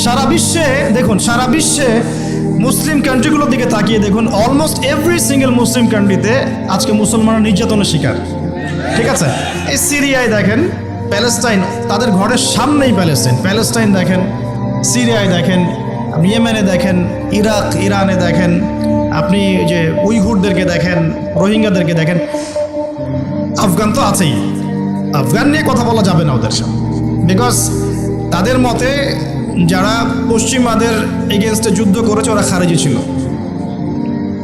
সারা বিশ্বে দেখুন, সারা বিশ্বে মুসলিম কান্ট্রিগুলোর দিকে তাকিয়ে দেখুন, অলমোস্ট এভরি সিঙ্গেল মুসলিম কান্ট্রিতে আজকে মুসলমানরা নির্যাতনের শিকার। ঠিক আছে, এই সিরিয়ায় দেখেন, প্যালেস্টাইন, তাদের ঘরের সামনেই প্যালেস্টাইন দেখেন, সিরিয়ায় দেখেন, ইয়েমেনে দেখেন, ইরাক ইরানে দেখেন, আপনি যে উইঘুরদেরকে দেখেন, রোহিঙ্গাদেরকে দেখেন, আফগান তো আছেই। আফগান নিয়ে কথা বলা যাবে না ওদের সাথে, বিকজ তাদের মতে যারা পশ্চিমাদের এগেনস্টে যুদ্ধ করেছে ওরা খারেজি ছিল।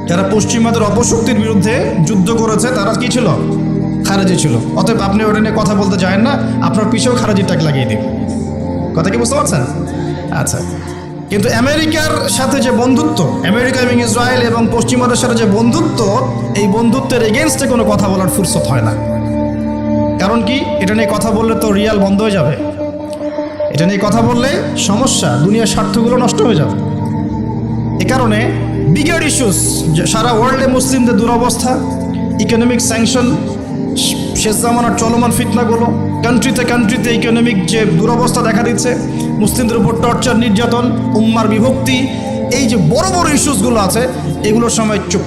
যারা পশ্চিমাদের অপশক্তির বিরুদ্ধে যুদ্ধ করেছে তারা কি ছিল? খারেজি ছিল। অতএব আপনি ওটা নিয়ে কথা বলতে যাবেন না, আপনার পিছেও খারেজির ট্যাগ লাগিয়ে দিন। কথা কি বুঝতে পারছেন? আচ্ছা, কিন্তু আমেরিকার সাথে যে বন্ধুত্ব, আমেরিকা এবং ইসরায়েল এবং পশ্চিমাদের সাথে যে বন্ধুত্ব, এই বন্ধুত্বের এগেনস্টে কোনো কথা বলার ফুরসত হয় না। কারণ কি? এটা নিয়ে কথা বললে তো রিয়াল বন্ধ হয়ে যাবে। এটা নিয়ে কথা বললে সমস্যা, দুনিয়ার স্বার্থগুলো নষ্ট হয়ে যাবে। এ কারণে বিগার ইস্যুস, সারা ওয়ার্ল্ডে মুসলিমদের দুরবস্থা, ইকোনমিক স্যাংশন, শেষ জামানার চলমান ফিতনাগুলো, কান্ট্রিতে ইকোনমিক যে দুরবস্থা দেখা দিচ্ছে, মুসলিমদের উপর টর্চার, নির্যাতন, উম্মার বিভক্তি, এই যে বড় বড় ইস্যুসগুলো আছে, এগুলোর সময় চুপ,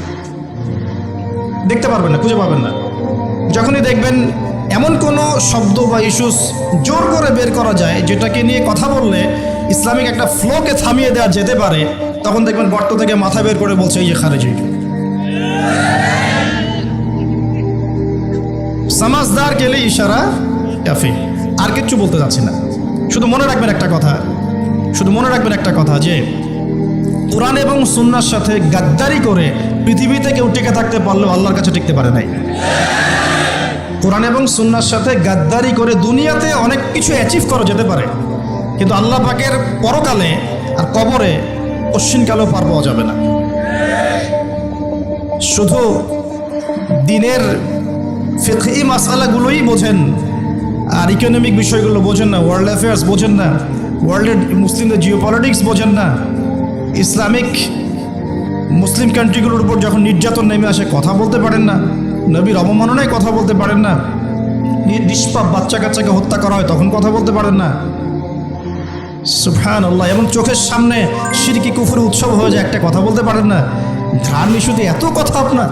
দেখতে পারবেন না, খুঁজে পাবেন না। যখনই দেখবেন এমন কোনো শব্দ বা ইস্যুস জোর করে বের করা যায় যেটাকে নিয়ে কথা বললে ইসলামিক একটা ফ্লোকে থামিয়ে দেওয়া যেতে পারে, তখন দেখবেন গর্ত থেকে মাথা বের করে বলছে এই যে খারেজি। সমাজদার কেলে ইশারা কাফি। আর কিচ্ছু বলতে যাচ্ছি না, শুধু মনে রাখবেন একটা কথা, যে কোরআন এবং সুন্নাহর সাথে গাদ্দারি করে পৃথিবীতে কেউ টিকে থাকতে পারলেও আল্লাহর কাছে টিকতে পারে নাই। কোরআন এবং সুন্নাহর সাথে গাদ্দারি করে দুনিয়াতে অনেক কিছু অ্যাচিভ করা যেতে পারে, কিন্তু আল্লাহ পাকের পরকালে আর কবরে অশ্বিনকালেও পার পাওয়া যাবে না। শুধু দিনের ফিকহি মাসালাগুলোই বোঝেন আর ইকোনমিক বিষয়গুলো বোঝেন না, ওয়ার্ল্ড অ্যাফেয়ার্স বোঝেন না, ওয়ার্ল্ডের মুসলিমদের জিওপলিটিক্স বোঝেন না, ইসলামিক মুসলিম কান্ট্রিগুলোর উপর যখন নির্যাতন নেমে আসে কথা বলতে পারেন না, নবীর অবমাননায় কথা বলতে পারেন না, নিষ্পাপ বাচ্চা কাচ্চাকে হত্যা করা হয় তখন কথা বলতে পারেন না। সুবহানাল্লাহ। এবং চোখের সামনে শিরকি কুফরি উৎসব হয়ে যায়, একটা কথা বলতে পারেন না। ধান ইস্যুতে এত কথা আপনার,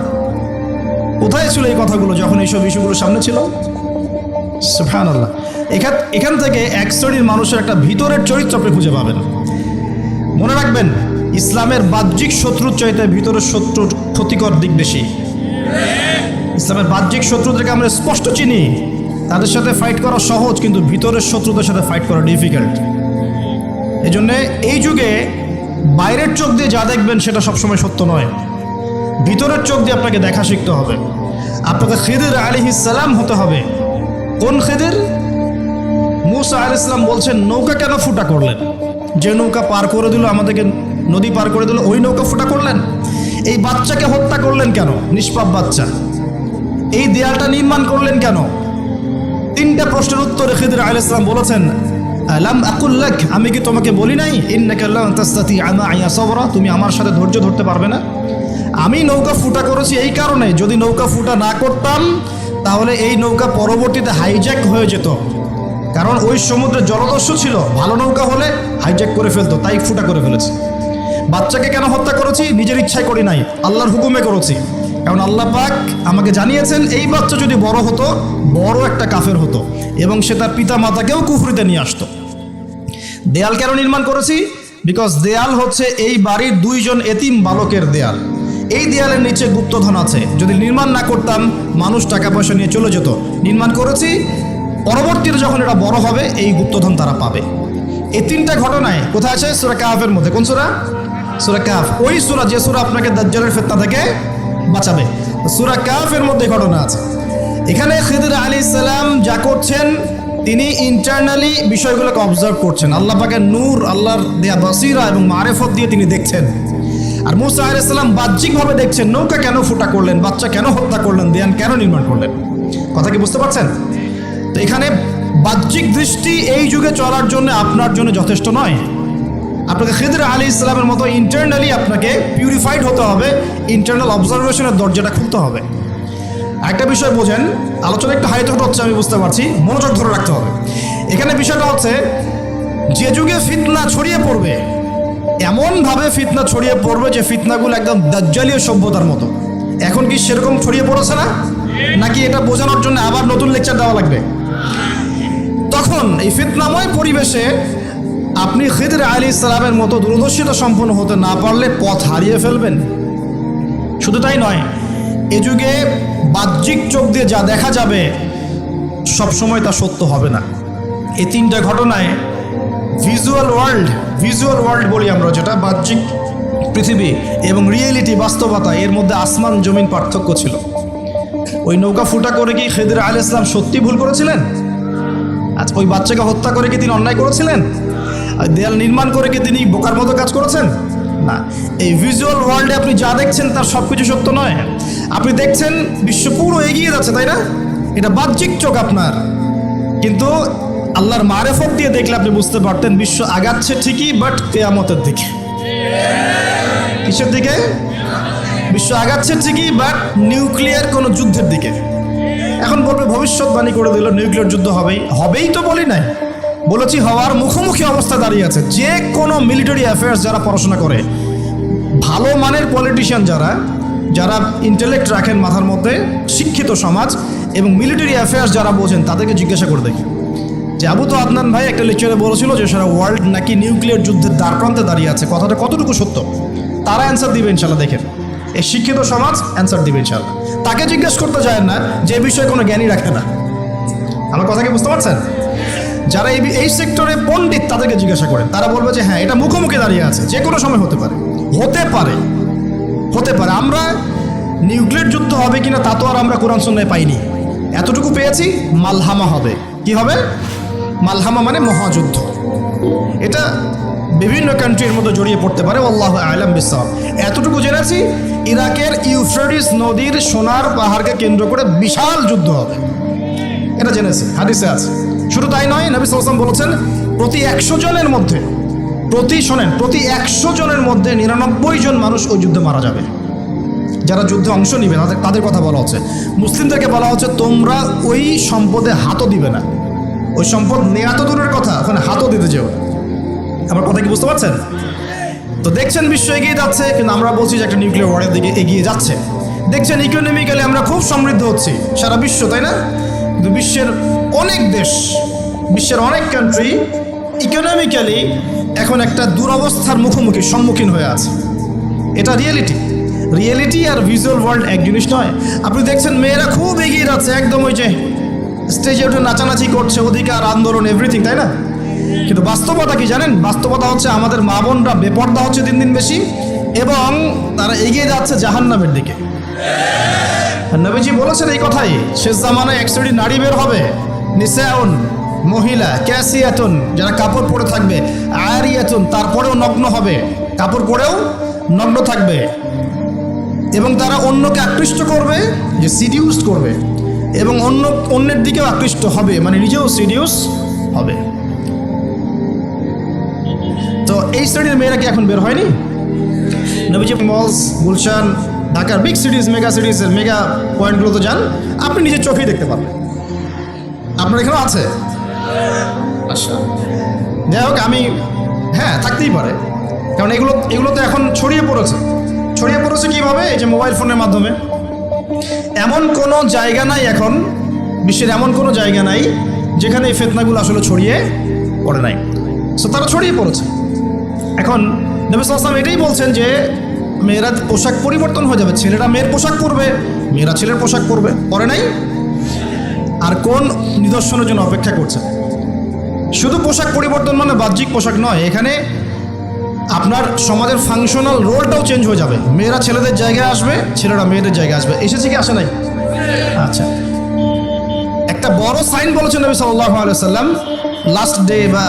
কোথায় ছিল এই কথাগুলো যখন এইসব ইস্যুগুলো সামনে ছিল? সুবহানাল্লাহ। এখান থেকে এক শ্রেণীর মানুষের একটা ভিতরের চরিত্র আপনি খুঁজে পাবেন। মনে রাখবেন, ইসলামের বাহ্যিক শত্রুর চাইতে ভিতরের শত্রুর ক্ষতিকর দিক বেশি। ইসলামের বাহ্যিক শত্রুদেরকে আমরা স্পষ্ট চিনি, তাদের সাথে ফাইট করা সহজ, কিন্তু ভিতরের শত্রুদের সাথে ফাইট করা ডিফিকাল্ট। এই জন্যে এই যুগে বাইরের চোখ দিয়ে যা দেখবেন সেটা সবসময় সত্য নয়, ভিতরের চোখ দিয়ে আপনাকে দেখা শিখতে হবে। আপনাকে খিদির আলাইহিস সালাম হতে হবে। কোন খিদির? মুসা আলাইহিস সালাম বলছেন, নৌকা কেন ফুটা করলেন? যে নৌকা পার করে দিল, আমাদেরকে নদী পার করে দিল, ওই নৌকা ফুটা করলেন? এই বাচ্চাকে হত্যা করলেন কেন? নিষ্পাপ বাচ্চা। এই দেয়ালটা নির্মাণ করলেন কেন? তিনটা প্রশ্নের উত্তরে খিদির আলাইহিস সালাম বলেছেন, আলাম আকুল লাক, আমি কি তোমাকে বলি নাই, ইন্নাকা লান তাসতাতিআ মা'আ সাবরা, তুমি আমার সাথে ধৈর্য ধরতে পারবে না? আমি নৌকা ফুটা করেছি এই কারণে, যদি নৌকা ফুটা না করতাম তাহলে এই নৌকা পরবর্তীতে হাইজ্যাক হয়ে যেত, কারণ ওই সমুদ্রে জলদস্যু ছিল, ভালো নৌকা হলে হাইজ্যাক করে ফেলতো, তাই ফুটা করে ফেলেছি। বাচ্চাকে কেন হত্যা করেছি? নিজের ইচ্ছায় করি নাই, আল্লাহর হুকুমে করেছি, কারণ আল্লাহ পাক আমাকে জানিয়েছেন এই বাচ্চা যদি বড় হতো, বড় একটা কাফের হতো এবং সে তার পিতা মাতাকেও কুফরিতে নিয়ে আসতো। দেয়াল কেন নির্মাণ করেছি? বিকজ দেয়াল হচ্ছে এই বাড়ির দুইজন এতিম বালকের দেয়াল। এই দেয়ালের নিচে গুপ্তধন আছে, যদি নির্মাণ না করতাম মানুষ টাকা পয়সা নিয়ে চলে যেত। নির্মাণ করেছি, পরবর্তীতে যখন এটা বড় হবে এই গুপ্তধন তারা পাবে। এই তিনটা ঘটনায় কোথায় আছে? সূরা কাহফের মধ্যে। কোন সূরা? সূরা কাহফ। ওই সূরা যে সূরা আপনাকে দাজ্জালের ফিতনা থেকে বাঁচাবে, সূরা কাহফের মধ্যে ঘটনা আছে। এখানে খিদির আলাইহিস সালাম যা করছেন, তিনি ইন্টারনালি বিষয়গুলোকে অবজার্ভ করছেন। আল্লাহ পাকের নূর, আল্লাহর দেয়া বাসিরা এবং মারিফত দিয়ে তিনি দেখছেন। আর মুসা আলাইহিস সালাম বাহ্যিকভাবে দেখছেন, নৌকা কেন ফুটা করলেন, বাচ্চা কেন হত্যা করলেন, দেয়াল কেন নির্মাণ করলেন। কথা কি বুঝতে পারছেন? তো এখানে বাহ্যিক দৃষ্টি এই যুগে চলার জন্য আপনার জন্য যথেষ্ট নয়। আপনাকে খিদির আলাইহিস সালামের মতো ইন্টারনালি আপনাকে পিউরিফাইড হতে হবে, ইন্টারনাল অবজারভেশনের দরজাটা খুলতে হবে। একটা বিষয় বোঝেন, আলোচনা একটু হাইট হচ্ছে, আমি বুঝতে পারছি, মনোযোগ ধরে রাখতে হবে। এখানে বিষয়টা হচ্ছে যে যুগে ফিতনা ছড়িয়ে পড়বে, এমনভাবে ফিতনা ছড়িয়ে পড়বে যে ফিতনাগুলো একদম দাজ্জালীয় সভ্যতার মতো। এখন কি সেরকম ছড়িয়ে পড়েছে না? নাকি এটা বোঝানোর জন্য আবার নতুন লেকচার দেওয়া লাগবে? তখন এই ফিতনাময় পরিবেশে আপনি খিদর আলাইহিস সালামের মতো দূরদর্শিতা সম্পন্ন হতে না পারলে পথ হারিয়ে ফেলবেন। শুধু তাই নয়, এ যুগে বাহ্যিক চোখ দিয়ে যা দেখা যাবে সবসময় তা সত্য হবে না। এই তিনটা ঘটনায় ভিজুয়াল ওয়ার্ল্ড বলি আমরা, যেটা বাহ্যিক পৃথিবী এবং রিয়েলিটি বাস্তবতা, এর মধ্যে আসমান জমিন পার্থক্য ছিল। ওই নৌকা ফুটা করে কি খিদর আলাইহিস সালাম সত্যি ভুল করেছিলেন? আচ্ছা, ওই বাচ্চাকে হত্যা করে কি তিনি অন্যায় করেছিলেন? দেয়াল নির্মাণ করে কি তিনি বোকার মতো কাজ করেছেন? না। এই ভিজুয়াল ওয়ার্ল্ডে আপনি যা দেখছেন তার সব কিছু সত্য নয়। আপনি দেখছেন বিশ্ব পুরো এগিয়ে যাচ্ছে, তাই না? এটা বাহ্যিক চোখ আপনার, কিন্তু আল্লাহর মারেফত দিয়ে দেখলে আপনি বুঝতে পারতেন বিশ্ব আগাচ্ছে ঠিকই, বাট কিয়ামতের দিকে। কিসের দিকে? বিশ্ব আগাচ্ছে ঠিকই, বাট নিউক্লিয়ার কোনো যুদ্ধের দিকে। এখন বলবে ভবিষ্যৎবাণী করে দিল নিউক্লিয়ার যুদ্ধ হবেই তো বলি নাই, বলেছি হওয়ার মুখোমুখি অবস্থা দাঁড়িয়ে আছে। যে কোনো মিলিটারি অ্যাফেয়ার্স যারা পড়াশোনা করে, ভালো মানের পলিটিশিয়ান যারা ইন্টেলেক্ট রাখেন মাথার মধ্যে, শিক্ষিত সমাজ এবং মিলিটারি অ্যাফেয়ার্স যারা বোঝেন, তাদেরকে জিজ্ঞাসা করে দেখি যে আবু তো আদনান ভাই একটা লেকচারে বলেছিল যে সারা ওয়ার্ল্ড নাকি নিউক্লিয়ার যুদ্ধের দ্বারপ্রান্তে দাঁড়িয়ে আছে, কথাটা কতটুকু সত্য? তারা অ্যান্সার দিবে ইনশাল্লাহ। দেখেন, এই শিক্ষিত সমাজ অ্যান্সার দিবে ইনশাল্লাহ। তাকে জিজ্ঞেস করতে যায় না যে এই বিষয়ে কোনো জ্ঞানই রাখে না। আমার কথা কি বুঝতে পারছেন? যারা এই সেক্টরে পণ্ডিত তাদেরকে জিজ্ঞাসা করেন, তারা বলবে যে হ্যাঁ, এটা মুখোমুখি দাঁড়িয়ে আছে, যে কোনো সময় হতে পারে। আমরা নিউক্লিয়ার যুদ্ধ হবে কিনা তা তো আর আমরা কোরআন সুন্নাহয় পাইনি। এতটুকু পেয়েছি, মালহামা হবে। কি হবে? মালহামা মানে মহাযুদ্ধ। এটা বিভিন্ন কান্ট্রির মধ্যে জড়িয়ে পড়তে পারে, আল্লাহু আ'লাম বিসসাওয়াব। এতটুকু জেনেছি, ইরাকের ইউফ্রেটিস নদীর সোনার পাহাড়কে কেন্দ্র করে বিশাল যুদ্ধ হবে, এটা জেনেছি, হাদিসে আছে। শুধু তাই নয়, নবী সাল্লাল্লাহু আলাইহি ওয়াসাল্লাম বলেছেন প্রতি 100 জনের মধ্যে 99 জন মানুষ ওই যুদ্ধে মারা যাবে। যারা যুদ্ধে অংশ নিবে তাদের কথা বলা হচ্ছে। মুসলিমদেরকে বলা হচ্ছে তোমরা ওই সম্পদে হাতও দিবে না। ওই সম্পদ নেওয়া তো দূরের কথা, ওখানে হাতও দিতে যেও। আমার কথা কি বুঝতে পারছেন? তো দেখছেন বিশ্ব এগিয়ে যাচ্ছে, কিন্তু আমরা বলছি যে একটা নিউক্লিয়ার ওয়ারের দিকে এগিয়ে যাচ্ছে। দেখছেন ইকোনমিক্যালি আমরা খুব সমৃদ্ধ হচ্ছি, সারা বিশ্ব, তাই না? কিন্তু বিশ্বের অনেক দেশ, বিশ্বের অনেক কান্ট্রি ইকোনমিক্যালি এখন একটা দুরবস্থার সম্মুখীন হয়ে আছে। এটা রিয়েলিটি আর ভিজুয়াল ওয়ার্ল্ড এক জিনিস নয়। আপনি দেখছেন মেয়েরা খুব এগিয়ে যাচ্ছে, একদম ওই যে স্টেজে উঠে নাচানাচি করছে, অধিকার আন্দোলন এভরিথিং, তাই না? কিন্তু বাস্তবতা কি জানেন? বাস্তবতা হচ্ছে আমাদের মা বোনরা বেপর্দা হচ্ছে দিন দিন বেশি, এবং তারা এগিয়ে যাচ্ছে জাহান্নামের দিকে। নবীজি বলেছেন এই কথাই, শেষ জামানায় এক শ্রেণীর নারী বের হবে, নিসাউন, মহিলা, ক্যাসিয়াতুন, যারা কাপড় পরে থাকবে, আরিয়াতুন, তারপরেও নগ্ন হবে, কাপড় পরেও নগ্ন থাকবে, এবং তারা অন্যকে আকৃষ্ট করবে, যে সিডিউস করবে, এবং অন্যের দিকেও আকৃষ্ট হবে, মানে নিজেও সিডিউস হবে। তো এই শ্রেণীর মেয়েরা কি এখন বের হয়নি? নবীজি মলস, গুলশান, ঢাকার বিগ সিটিজ, মেগা সিটিজের মেগা পয়েন্টগুলোতে যান, আপনি নিজের চোখেই দেখতে পারবেন। আপনার এখানেও আছে? আচ্ছা, যাই হোক, হ্যাঁ, থাকতেই পারে, কারণ এগুলো তো এখন ছড়িয়ে পড়েছে কীভাবে? এই যে মোবাইল ফোনের মাধ্যমে। এমন কোনো জায়গা নাই এখন, বিশ্বের এমন কোনো জায়গা নাই যেখানে এই ফিতনাগুলো আসলে ছড়িয়ে পড়ে নাই। সো তারা ছড়িয়ে পড়েছে। এখন নবী সাল্লাল্লাহু আলাইহি ওয়াসাল্লাম এটাই বলছেন যে মেয়েরা পোশাক পরিবর্তন হয়ে যাবে, ছেলেরা মেয়ের পোশাক পরবে, মেয়েরা ছেলের পোশাক পরে নাই। আর কোন নিদর্শনের জন্য অপেক্ষা করছে? শুধু পোশাক পরিবর্তন মানে বাহ্যিক পোশাক নয়, এখানে আপনার সমাজের ফাংশনাল রোলটাও চেঞ্জ হয়ে যাবে। মেয়েরা ছেলেদের জায়গায় আসবে, ছেলেরা মেয়েদের জায়গায় আসবে। এসেছে কি আসে নাই? আচ্ছা, একটা বড় সাইন বলেছেন নবী সাল্লাল্লাহু আলাইহি ওয়াসাল্লাম লাস্ট ডে বা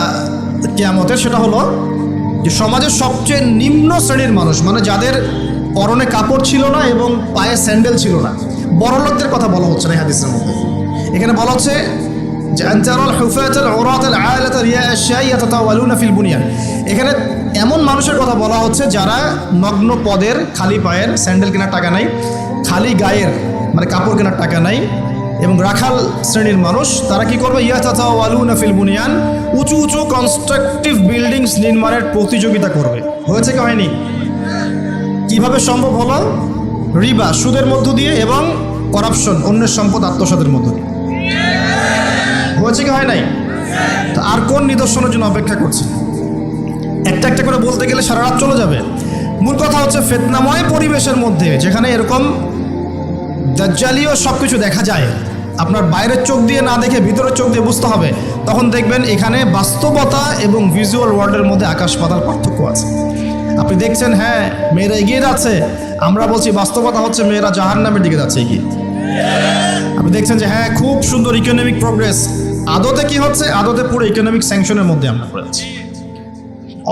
কিয়ামতের, সেটা হলো যে সমাজের সবচেয়ে নিম্ন শ্রেণীর মানুষ, মানে যাদের পরনে কাপড় ছিল না এবং পায়ে স্যান্ডেল ছিল না, বড় লোকদের কথা বলা হচ্ছে না এই হাদিসের মধ্যে। এখানে বলা হচ্ছে যে আনতারাল হুফাতাল উরাতাল আলাতা রিয়া আশ-শাই ইয়াতাতাওয়ালুনা ফিল বুনিয়ান। এখানে এমন মানুষের কথা বলা হচ্ছে যারা নগ্ন পদের, খালি পায়ের, স্যান্ডেল কেনার টাকা নাই, খালি গায়ের মানে কাপড় কেনার টাকা নাই, এবং রাখাল শ্রেণীর মানুষ তারা কি করবে, ইয়াতাতাওয়ালুনা ফিল বুনিয়ান, উঁচু উঁচু কনস্ট্রাকটিভ বিল্ডিংস নির্মাণের প্রতিযোগিতা করবে। হয়েছে কি হয়নি? কিভাবে সম্ভব হলো? রিবা, সুদের মধ্য দিয়ে, এবং করাপশন, অন্যের সম্পদ আত্মসাতের মধ্য দিয়ে। হয়েছে কি হয় নাই? তা আর কোন নিদর্শনের জন্য অপেক্ষা করছে? একটা একটা করে বলতে গেলে সারা রাত চলে যাবে। মূল কথা হচ্ছে ফিতনাময় পরিবেশের মধ্যে যেখানে এরকম দাজ্জালীয় সব কিছু দেখা যায়, আপনার বাইরের চোখ দিয়ে না দেখে ভিতরের চোখ দিয়ে বুঝতে হবে, তখন দেখবেন এখানে বাস্তবতা এবং ভিজুয়াল ওয়ার্ল্ডের মধ্যে আকাশ পাতাল পার্থক্য আছে। আপনি দেখছেন হ্যাঁ মেয়েরা এগিয়ে যাচ্ছে, আমরা বলছি বাস্তবতা হচ্ছে মেয়েরা জাহান্নামের দিকে যাচ্ছে এগিয়ে। আপনি দেখছেন যে হ্যাঁ খুব সুন্দর ইকোনমিক প্রোগ্রেস, আদতে কি হচ্ছে? আদতে পুরো ইকোনমিক স্যাংশনের মধ্যে আমরা পড়ে যাচ্ছি,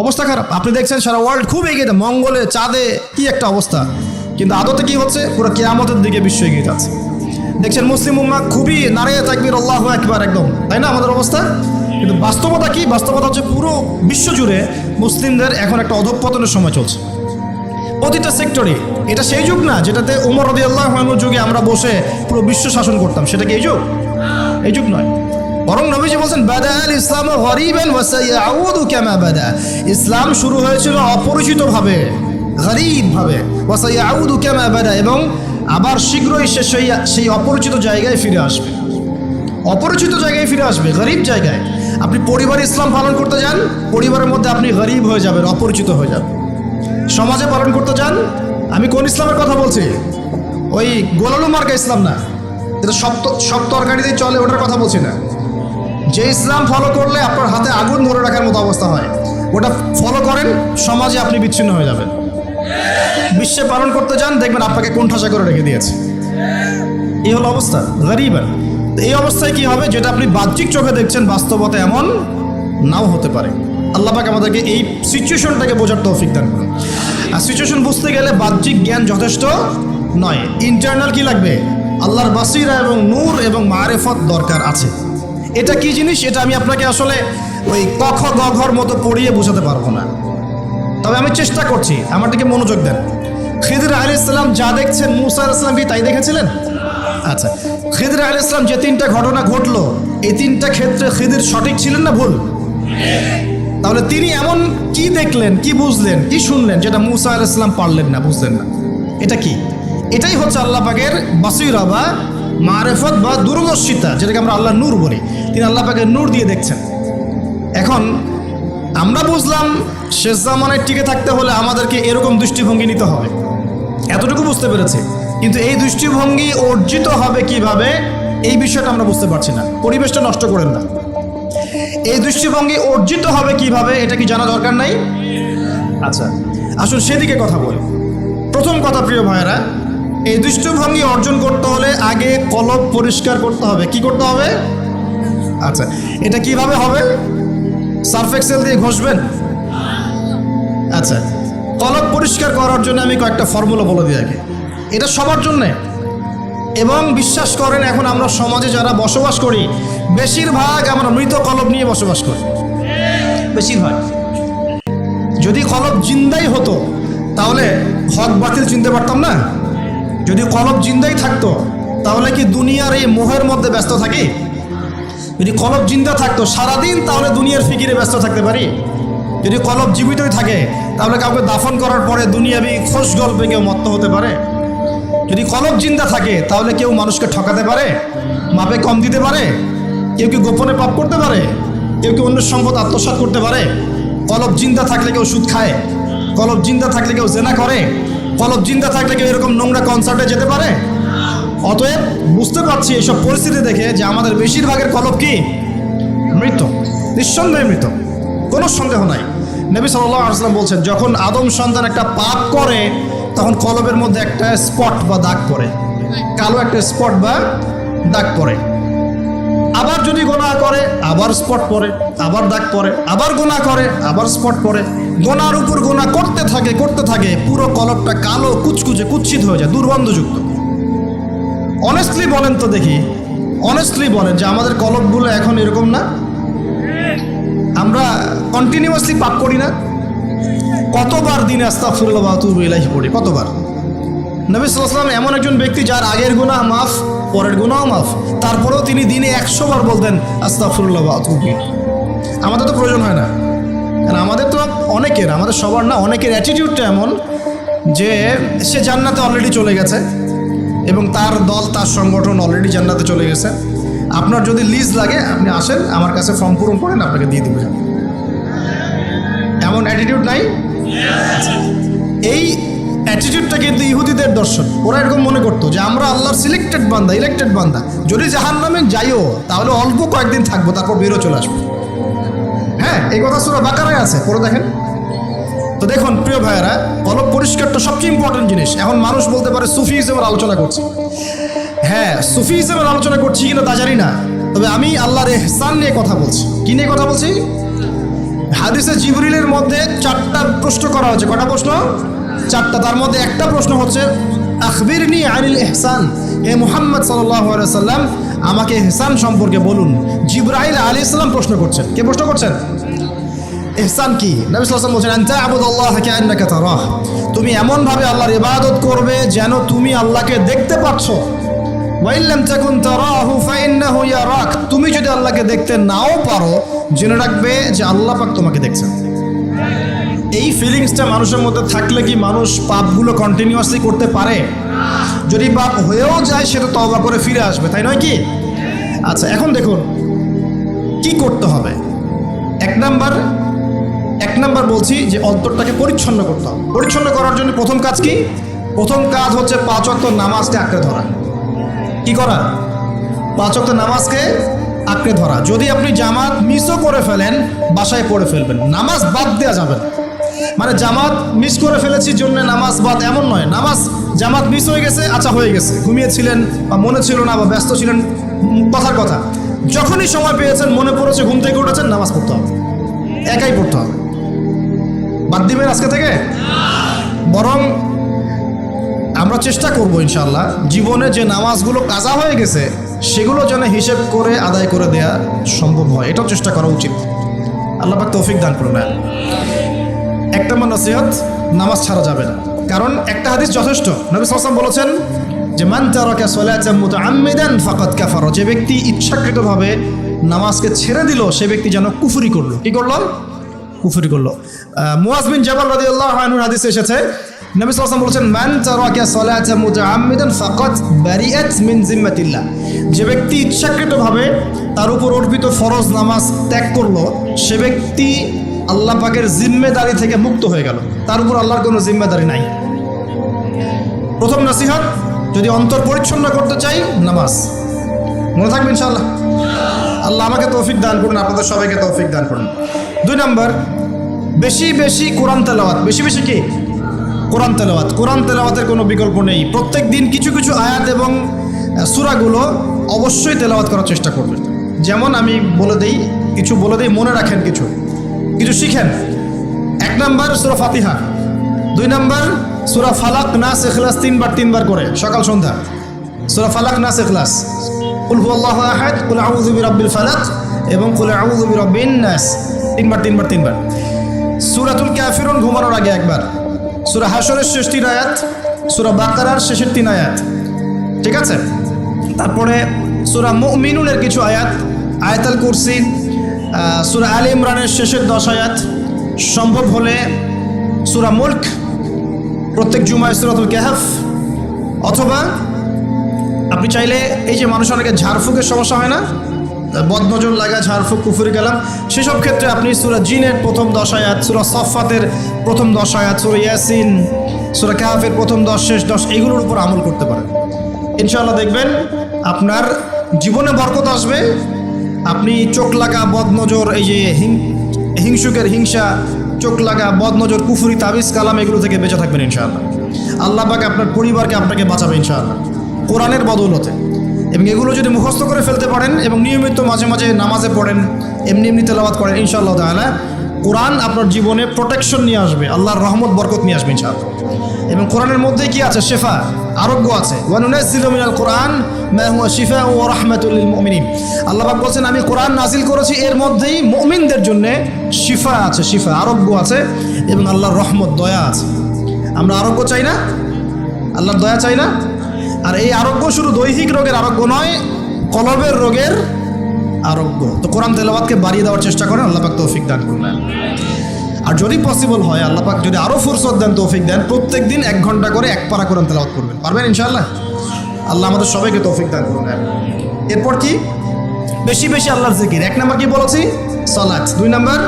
অবস্থা খারাপ। আপনি দেখছেন সারা ওয়ার্ল্ড খুব এগিয়ে যায়, মঙ্গলে চাঁদে কি একটা অবস্থা, কিন্তু আদতে কি হচ্ছে? পুরো কিয়ামতের দিকে বিশ্ব এগিয়ে যাচ্ছে। দেখছেন মুসলিম উম্মাহ খুবই নারায়ে তাকবীর আল্লাহু আকবার একদম, তাই না আমাদের অবস্থা? কিন্তু বাস্তবতা কি? বাস্তবতা হচ্ছে পুরো বিশ্ব জুড়ে মুসলিমদের এখন একটা অধঃপতনের সময় চলছে প্রতিটা সেক্টরে। এটা সেই যুগ না যেটাতে ওমর রাদিয়াল্লাহু আনহুর যুগে আমরা বসে পুরো বিশ্ব শাসন করতাম, সেটা কি এই যুগ? এই যুগ নয়। বরং নবীজি বলছেন বাদা আল ইসলাম গরিবান ওয়া সায়াউদু কামা বাদা, ইসলাম শুরু হয়েছিল অপরিচিতভাবে, গরীবভাবে, ওয়া সায়াউদু কামা বাদা, এবং আবার শীঘ্রই সেই অপরিচিত জায়গায় ফিরে আসবে। অপরিচিত জায়গায় ফিরে আসবে, গরিব জায়গায়। আপনি পরিবারে ইসলাম পালন করতে যান, পরিবারের মধ্যে আপনি গরিব হয়ে যাবেন, অপরিচিত হয়ে যাবেন। সমাজে পালন করতে যান, আমি কোন ইসলামের কথা বলছি? ওই গোলালু মার্কা ইসলাম না, এটা সব তরকারি দিয়ে চলে ওটার কথা বলছি না। যে ইসলাম ফলো করলে আপনার হাতে আগুন ধরে রাখার মতো অবস্থা হয়, ওটা ফলো করেন, সমাজে আপনি বিচ্ছিন্ন হয়ে যাবেন। বিশ্বে পালন করতে যান, দেখবেন আপনাকে কোণঠাসা করে রেখে দিয়েছে। এই হলো অবস্থা, গরিবান। এই অবস্থায় কি হবে? যেটা আপনি বাহ্যিক চোখে দেখছেন, বাস্তবতা এমন নাও হতে পারে। আল্লাহ পাক আমাদেরকে এই সিচুয়েশনটাকে বোঝার তৌফিক দান করুন। আর সিচুয়েশন বুঝতে গেলে বাহ্যিক জ্ঞান যথেষ্ট নয়, ইন্টারনাল কি লাগবে? আল্লাহর বাসিরা এবং নূর এবং মারেফত দরকার আছে। এটা কি জিনিস? এটা আমি আপনাকে আসলে ওই ক খ গ ঘর মতো পড়িয়ে বোঝাতে পারবো না, তবে আমি চেষ্টা করছি, আমার দিকে মনোযোগ দেন। খিদর আলাইহিস সালাম যা দেখছেন, মুসা আলাইহিস সালাম কি তাই দেখেছিলেন? আচ্ছা, খিদর আলাইহিস সালাম যে তিনটা ঘটনা ঘটলো, এই তিনটা ক্ষেত্রে খিদর সঠিক ছিলেন না ভুল? তাহলে তিনি এমন কি দেখলেন, কি বুঝলেন, কি শুনলেন যেটা মুসা আলাইহিস সালাম পারলেন না, বুঝলেন না? এটা কি? এটাই হচ্ছে আল্লাহ পাকের বাসিরা বা মারেফত বা দূরদর্শিতা, যেটাকে আমরা আল্লাহ নূর বলি। তিনি আল্লাহ পাকের নূর দিয়ে দেখছেন। এখন আমরা বুঝলাম শেষ জামানায় টিকে থাকতে হলে আমাদেরকে এরকম দৃষ্টিভঙ্গি নিতে হবে, এতটুকু বুঝতে পেরেছি। কিন্তু এই দৃষ্টিভঙ্গি অর্জিত হবে কিভাবে, এই বিষয়টা আমরা বুঝতে পারছি না। পরিবেশটা নষ্ট করেন না। এই দৃষ্টিভঙ্গি অর্জিত হবে কিভাবে, এটা কি জানা দরকার নাই? আচ্ছা, আসুন সেদিকে কথা বলি। প্রথম কথা প্রিয় ভাইয়েরা, এই দৃষ্টিভঙ্গি অর্জন করতে হলে আগে কলব পরিষ্কার করতে হবে। কি করতে হবে? আচ্ছা, এটা কিভাবে হবে? সার্ফ এক্সেল দিয়ে ঘষবেন? আচ্ছা, কলব পরিষ্কার করার জন্য আমি কয়েকটা ফর্মুলা বলে দিই আগে। এটা সবার জন্যে। এবং বিশ্বাস করেন, এখন আমরা সমাজে যারা বসবাস করি, বেশিরভাগ আমরা মৃত কলব নিয়ে বসবাস করি, বেশিরভাগ। যদি কলব জিন্দাই হতো তাহলে হক বাতিল চিনতে পারতাম না। যদি কলব জিন্দাই থাকতো তাহলে কি দুনিয়ার এই মোহের মধ্যে ব্যস্ত থাকি? যদি কলব জিন্দা থাকতো সারাদিন, তাহলে দুনিয়ার ফিকিরে ব্যস্ত থাকতে পারি। যদি কলব জীবিতই থাকে তাহলে কাউকে দাফন করার পরে দুনিয়াবি খোশ গল্পে কেউ মত্ত হতে পারে? যদি কলব জিন্দা থাকে তাহলে কেউ মানুষকে ঠকাতে পারে, মাপে কম দিতে পারে, কেউ কি গোপনে পাপ করতে পারে, কেউ কি অন্যের সম্পদ আত্মসাৎ করতে পারে? কলব জিন্দা থাকলে কেউ সুদ খায়? কলব জিন্দা থাকলে কেউ জেনা করে? কলব জিন্দা থাকলে কেউ এরকম নোংরা কনসার্টে যেতে পারে? অতএব বুঝতে পারছি এইসব পরিস্থিতি দেখে যে আমাদের বেশিরভাগের কলব কি? মৃত, নিঃসন্দেহে মৃত, কোনো সন্দেহ নাই। নবী সাল্লাল্লাহু আলাইহি ওয়াসাল্লাম বলছেন, যখন আদম সন্তান একটা পাপ করে তখন কলবের মধ্যে একটা স্পট বা দাগ পড়ে, কালো একটা স্পট বা দাগ পড়ে। আবার যদি গুনাহ করে আবার স্পট পড়ে, আবার দাগ পড়ে, আবার গুনাহ করে আবার স্পট পড়ে। গুনার উপর গুনাহ করতে থাকে, পুরো কলবটা কালো কুচকুচে কুৎসিত হয়ে যায়, দুর্গন্ধযুক্ত। অনেস্টলি বলেন তো দেখি, অনেস্টলি বলেন যে আমাদের কলবগুলো এখন এরকম না? আমরা কন্টিনিউয়াসলি পাপ করি না? কতবার দিনে আস্তাগফিরুল্লাহ ওয়া আতুবু ইলাইহি পড়ি, কতবার? নবী সাল্লাল্লাহু আলাইহি ওয়াসাল্লাম এমন একজন ব্যক্তি যার আগের গুনাহ মাফ পরের গুনাহও মাফ। তারপরেও তিনি দিনে 100 বার বলতেন আস্তাগফিরুল্লাহ ওয়া আতুবু ইলাইহি। আমাদের তো প্রয়োজন হয় না, কারণ আমাদের তো আমাদের সবার না, অনেকের অ্যাটিটিউডটা এমন যে সে জান্নাতে অলরেডি চলে গেছে এবং তার দল তার সংগঠন অলরেডি জান্নাতে চলে গেছে। আপনার যদি লিজ লাগে আপনি আসেন আমার কাছে, ফর্ম পূরণ করেন, আপনাকে দিয়ে দেবো। এমন অ্যাটিটিউড নাই? এই অ্যাটিটিউডটা কিন্তু ইহুদিদের দর্শন। ওরা এরকম মনে করতো যে আমরা আল্লাহর সিলেক্টেড বান্দা, ইলেক্টেড বান্দা, যদি জাহান্নামে যাইও তাহলে অল্প কয়েকদিন থাকবো, তারপর বেরো চলে আসবো। হ্যাঁ, এই কথা সূরা বাকারায় আছে, পড়ে দেখেন। তো দেখুন প্রিয় ভাইয়েরা, কলব পরিষ্কারটা সবচেয়ে ইম্পর্টেন্ট জিনিস। এখন মানুষ বলতে পারে সুফিজমের আলোচনা করছি। হ্যাঁ, সুফিজমের আলোচনা করছি কিনা তা জানি না, তবে আমি আল্লাহর ইহসান নিয়ে কথা বলছি। কি নিয়ে কথা বলছি? হাদিসে জিবরিলের মধ্যে 4টা প্রশ্ন করা হয়েছে। কটা প্রশ্ন? 4টা। তার মধ্যে একটা প্রশ্ন হচ্ছে আখবিরনি আনিল ইহসান, হে মুহাম্মদ সাল্লাল্লাহু আলাইহি সাল্লাম আমাকে ইহসান সম্পর্কে বলুন। জিবরাইল আলাইহিস সালাম প্রশ্ন করছেন। কে প্রশ্ন করছেন? ইহসান কি? নবী সাল্লাল্লাহু আলাইহি ওয়াসাল্লাম বলেছেন আনতা আবুদুল্লাহ কাআন্নাকা তারাহ, তুমি এমন ভাবে আল্লাহর ইবাদত করবে যেন তুমি আল্লাহকে দেখতে পাচ্ছ। ওয়া ইল্লাম তাকুন তারাহু ফাইন্নাহু ইয়ারাক, তুমি যদি আল্লাহকে দেখতে নাও পারো জেনে রাখবে যে আল্লাহ পাক তোমাকে দেখছেন। এই ফিলিংসটা মানুষের মধ্যে থাকলে কি মানুষ পাপগুলো কন্টিনিউয়াসলি করতে পারে? যদি পাপ হয়েও যায় সেটা তওবা করে ফিরে আসবে, তাই নয় কি? আচ্ছা, এখন দেখুন কি করতে হবে। এক নাম্বার বলছি যে অন্তরটাকে পরিচ্ছন্ন করতে হবে। পরিচ্ছন্ন করার জন্য প্রথম কাজ কি? প্রথম কাজ হচ্ছে 5 ওয়াক্ত নামাজকে আঁকড়ে ধরা। কি করা? 5 ওয়াক্ত নামাজকে আঁকড়ে ধরা। যদি আপনি জামাত মিসও করে ফেলেন বাসায় পড়ে ফেলবেন, নামাজ বাদ দেওয়া যাবে না। মানে জামাত মিস করে ফেলেছি জন্য নামাজ বাদ এমন নয়। জামাত মিস হয়ে গেছে, আচ্ছা হয়ে গেছে, ঘুমিয়েছিলেন বা মনে ছিল না বা ব্যস্ত ছিলেন, কথার কথা, যখনই সময় পেয়েছেন, মনে পড়েছে, ঘুম থেকে উঠেছেন, নামাজ পড়তে হবে, একাই পড়তে হবে। বাদ দিবেন আজকে থেকে? বরং আমরা চেষ্টা করব ইনশাআল্লাহ জীবনে যে নামাজগুলো কাজা হয়ে গেছে সেগুলো যেন হিসেব করে আদায় করে দেয়া সম্ভব হয়, এটাও চেষ্টা করা উচিত। আল্লাহ পাক তৌফিক দান করুন। এক নম্বর নসিহত, নামাজ ছাড়া যাবে না। কারণ একটা হাদিস যথেষ্ট। নবী সাল্লাল্লাহু আলাইহি ওয়াসাল্লাম বলেছেন যে মান তারাকা সালাতান মুতাআম্মিদান ফাকাদ কাফারা, যে ব্যক্তি ইচ্ছাকৃতভাবে নামাজকে ছেড়ে দিল সে ব্যক্তি যেন কুফরি করলো। কি করলো? কুফরি করলো। মুআয বিন জাবাল রাদিয়াল্লাহু আনহুর হাদিসে এসেছে নবী সাল্লাল্লাহু আলাইহি ওয়াসাল্লাম বলেছেন মান তারাকা সালাতান মুতাআম্মিদান ফাকাদ বারিআত মিন জিম্মাতিল্লাহ, যে ব্যক্তি ইচ্ছাকৃতভাবে তার উপর অর্পিত ফরজ নামাজ ত্যাগ করলো সে ব্যক্তি আল্লাহ পাকের জিম্মেদারি থেকে মুক্ত হয়ে গেল, তার উপর আল্লাহর কোনো জিম্মেদারি নাই। প্রথম নসিহত, যদি অন্তর পরিচ্ছন্ন করতে চাই নামাজ। মনে থাকবে ইনশাআল্লাহ। আল্লাহ আমাকে তৌফিক দান করুন, আপনাদের সবাইকে তৌফিক দান করুন। 2 নম্বর, বেশি বেশি কোরআন তেলাওয়াত। বেশি বেশি কি? কোরআন তেলাওয়াত। কোরআন তেলাওয়াতের কোনো বিকল্প নেই। প্রত্যেক দিন কিছু কিছু আয়াত এবং সূরাগুলো অবশ্যই তেলাওয়াত করার চেষ্টা করবেন। যেমন আমি বলে দিই, মনে রাখেন, কিছু শিখেন। 1 নম্বর সূরা ফাতিহা, 2 নম্বর সূরা ফালাক, নাস, ইখলাস 3 বার করে সকাল সন্ধ্যা। সূরা ফালাক, নাস, ইখলাস, কুল হুয়াল্লাহু আহাদ, কুল আউযু বিরাব্বিল ফালাক এবং কুল আউযু বিরাব্বিন নাস 3 বার। সূরাতুল কাফিরুন ঘুমানোর আগে 1 বার। সূরা হাশরের শেষ 3 আয়াত, সূরা বাকারার শেষের 3 আয়াত, ঠিক আছে? তারপরে সূরা মুমিনুনের কিছু আয়াত, আয়াতুল কুরসি, সূরা আলে ইমরানের শেষের 10 আয়াত, সম্ভব হলে সূরা মুলক, প্রত্যেক জুমায় সূরাতুল কাহফ, অথবা আপনি চাইলে এই যে মানুষ অনেকে ঝাড়ফুঁকের সমস্যা হয় না, বদনজর লাগা, ঝাড়ফুঁক, কুফরি কালাম, সেসব ক্ষেত্রে আপনি সূরা জিনের প্রথম 10 আয়াত, সূরা সফফাতের প্রথম 10 আয়াত, সূরা ইয়াসিন, সূরা কাহফের প্রথম 10 শেষ 10 এগুলোর উপর আমল করতে পারেন। ইনশাআল্লাহ দেখবেন আপনার জীবনে বরকত আসবে। আপনি চোখ লাগা, বদনজর, এই যে হিংসুকের হিংসা, চোখ লাগা, বদনজর, কুফরি, তাবিজ, কালাম এগুলো থেকে বেঁচে থাকবেন ইনশাআল্লাহ। আল্লাহ পাক আপনার পরিবারকে আপনাকে বাঁচাবে ইনশাআল্লাহ কোরআনের বদৌলতে। এবং এগুলো যদি মুখস্থ করে ফেলতে পারেন এবং নিয়মিত মাঝে মাঝে নামাজে পড়েন, এমনি তেলাওয়াত করেন, ইনশাআল্লাহ তাআলা কোরআন আপনার জীবনে প্রোটেকশন নিয়ে আসবে, আল্লাহর রহমত বরকত নিয়ে আসবে ইনশাআল্লাহ। এবং কোরআনের মধ্যে কি আছে? শেফা, আরোগ্য আছে। ওয়া নুনাজ্জিলু মিনাল কোরআন মা হুয়া শিফাউ ওয়া রাহমাতুল লিল মুমিনিন। আল্লাহ পাক বলেন আমি কোরআন নাজিল করেছি, এর মধ্যেই মুমিনদের জন্য শিফা আছে, শিফা, আরোগ্য আছে এবং আল্লাহর রহমত, দয়া আছে। আমরা আরোগ্য চাই না? আল্লাহর দয়া চাই না? আর এই আরোগ্য শুধু দৈহিক রোগের আরোগ্য নয়, কলবের রোগের আরোগ্য। তো কোরআন তেলাওয়াতকে বাড়িয়ে দেওয়ার চেষ্টা করেন, আল্লাহ পাক তৌফিক দান করলেন। আর যদি পসিবল হয়, আল্লাহ পাক যদি আরও ফুরসত দেন, তৌফিক দেন, প্রত্যেক দিন 1 ঘন্টা করে 1 পারা কোরআন তেলাওয়াত করবেন। পারবেন ইনশাআল্লাহ? আল্লাহ আমাদের সবাইকে তৌফিক দান করুন। এরপর কি? বেশি বেশি আল্লাহর জিকির। 1 নাম্বার কি বলেছি? সালাত। 2 নাম্বার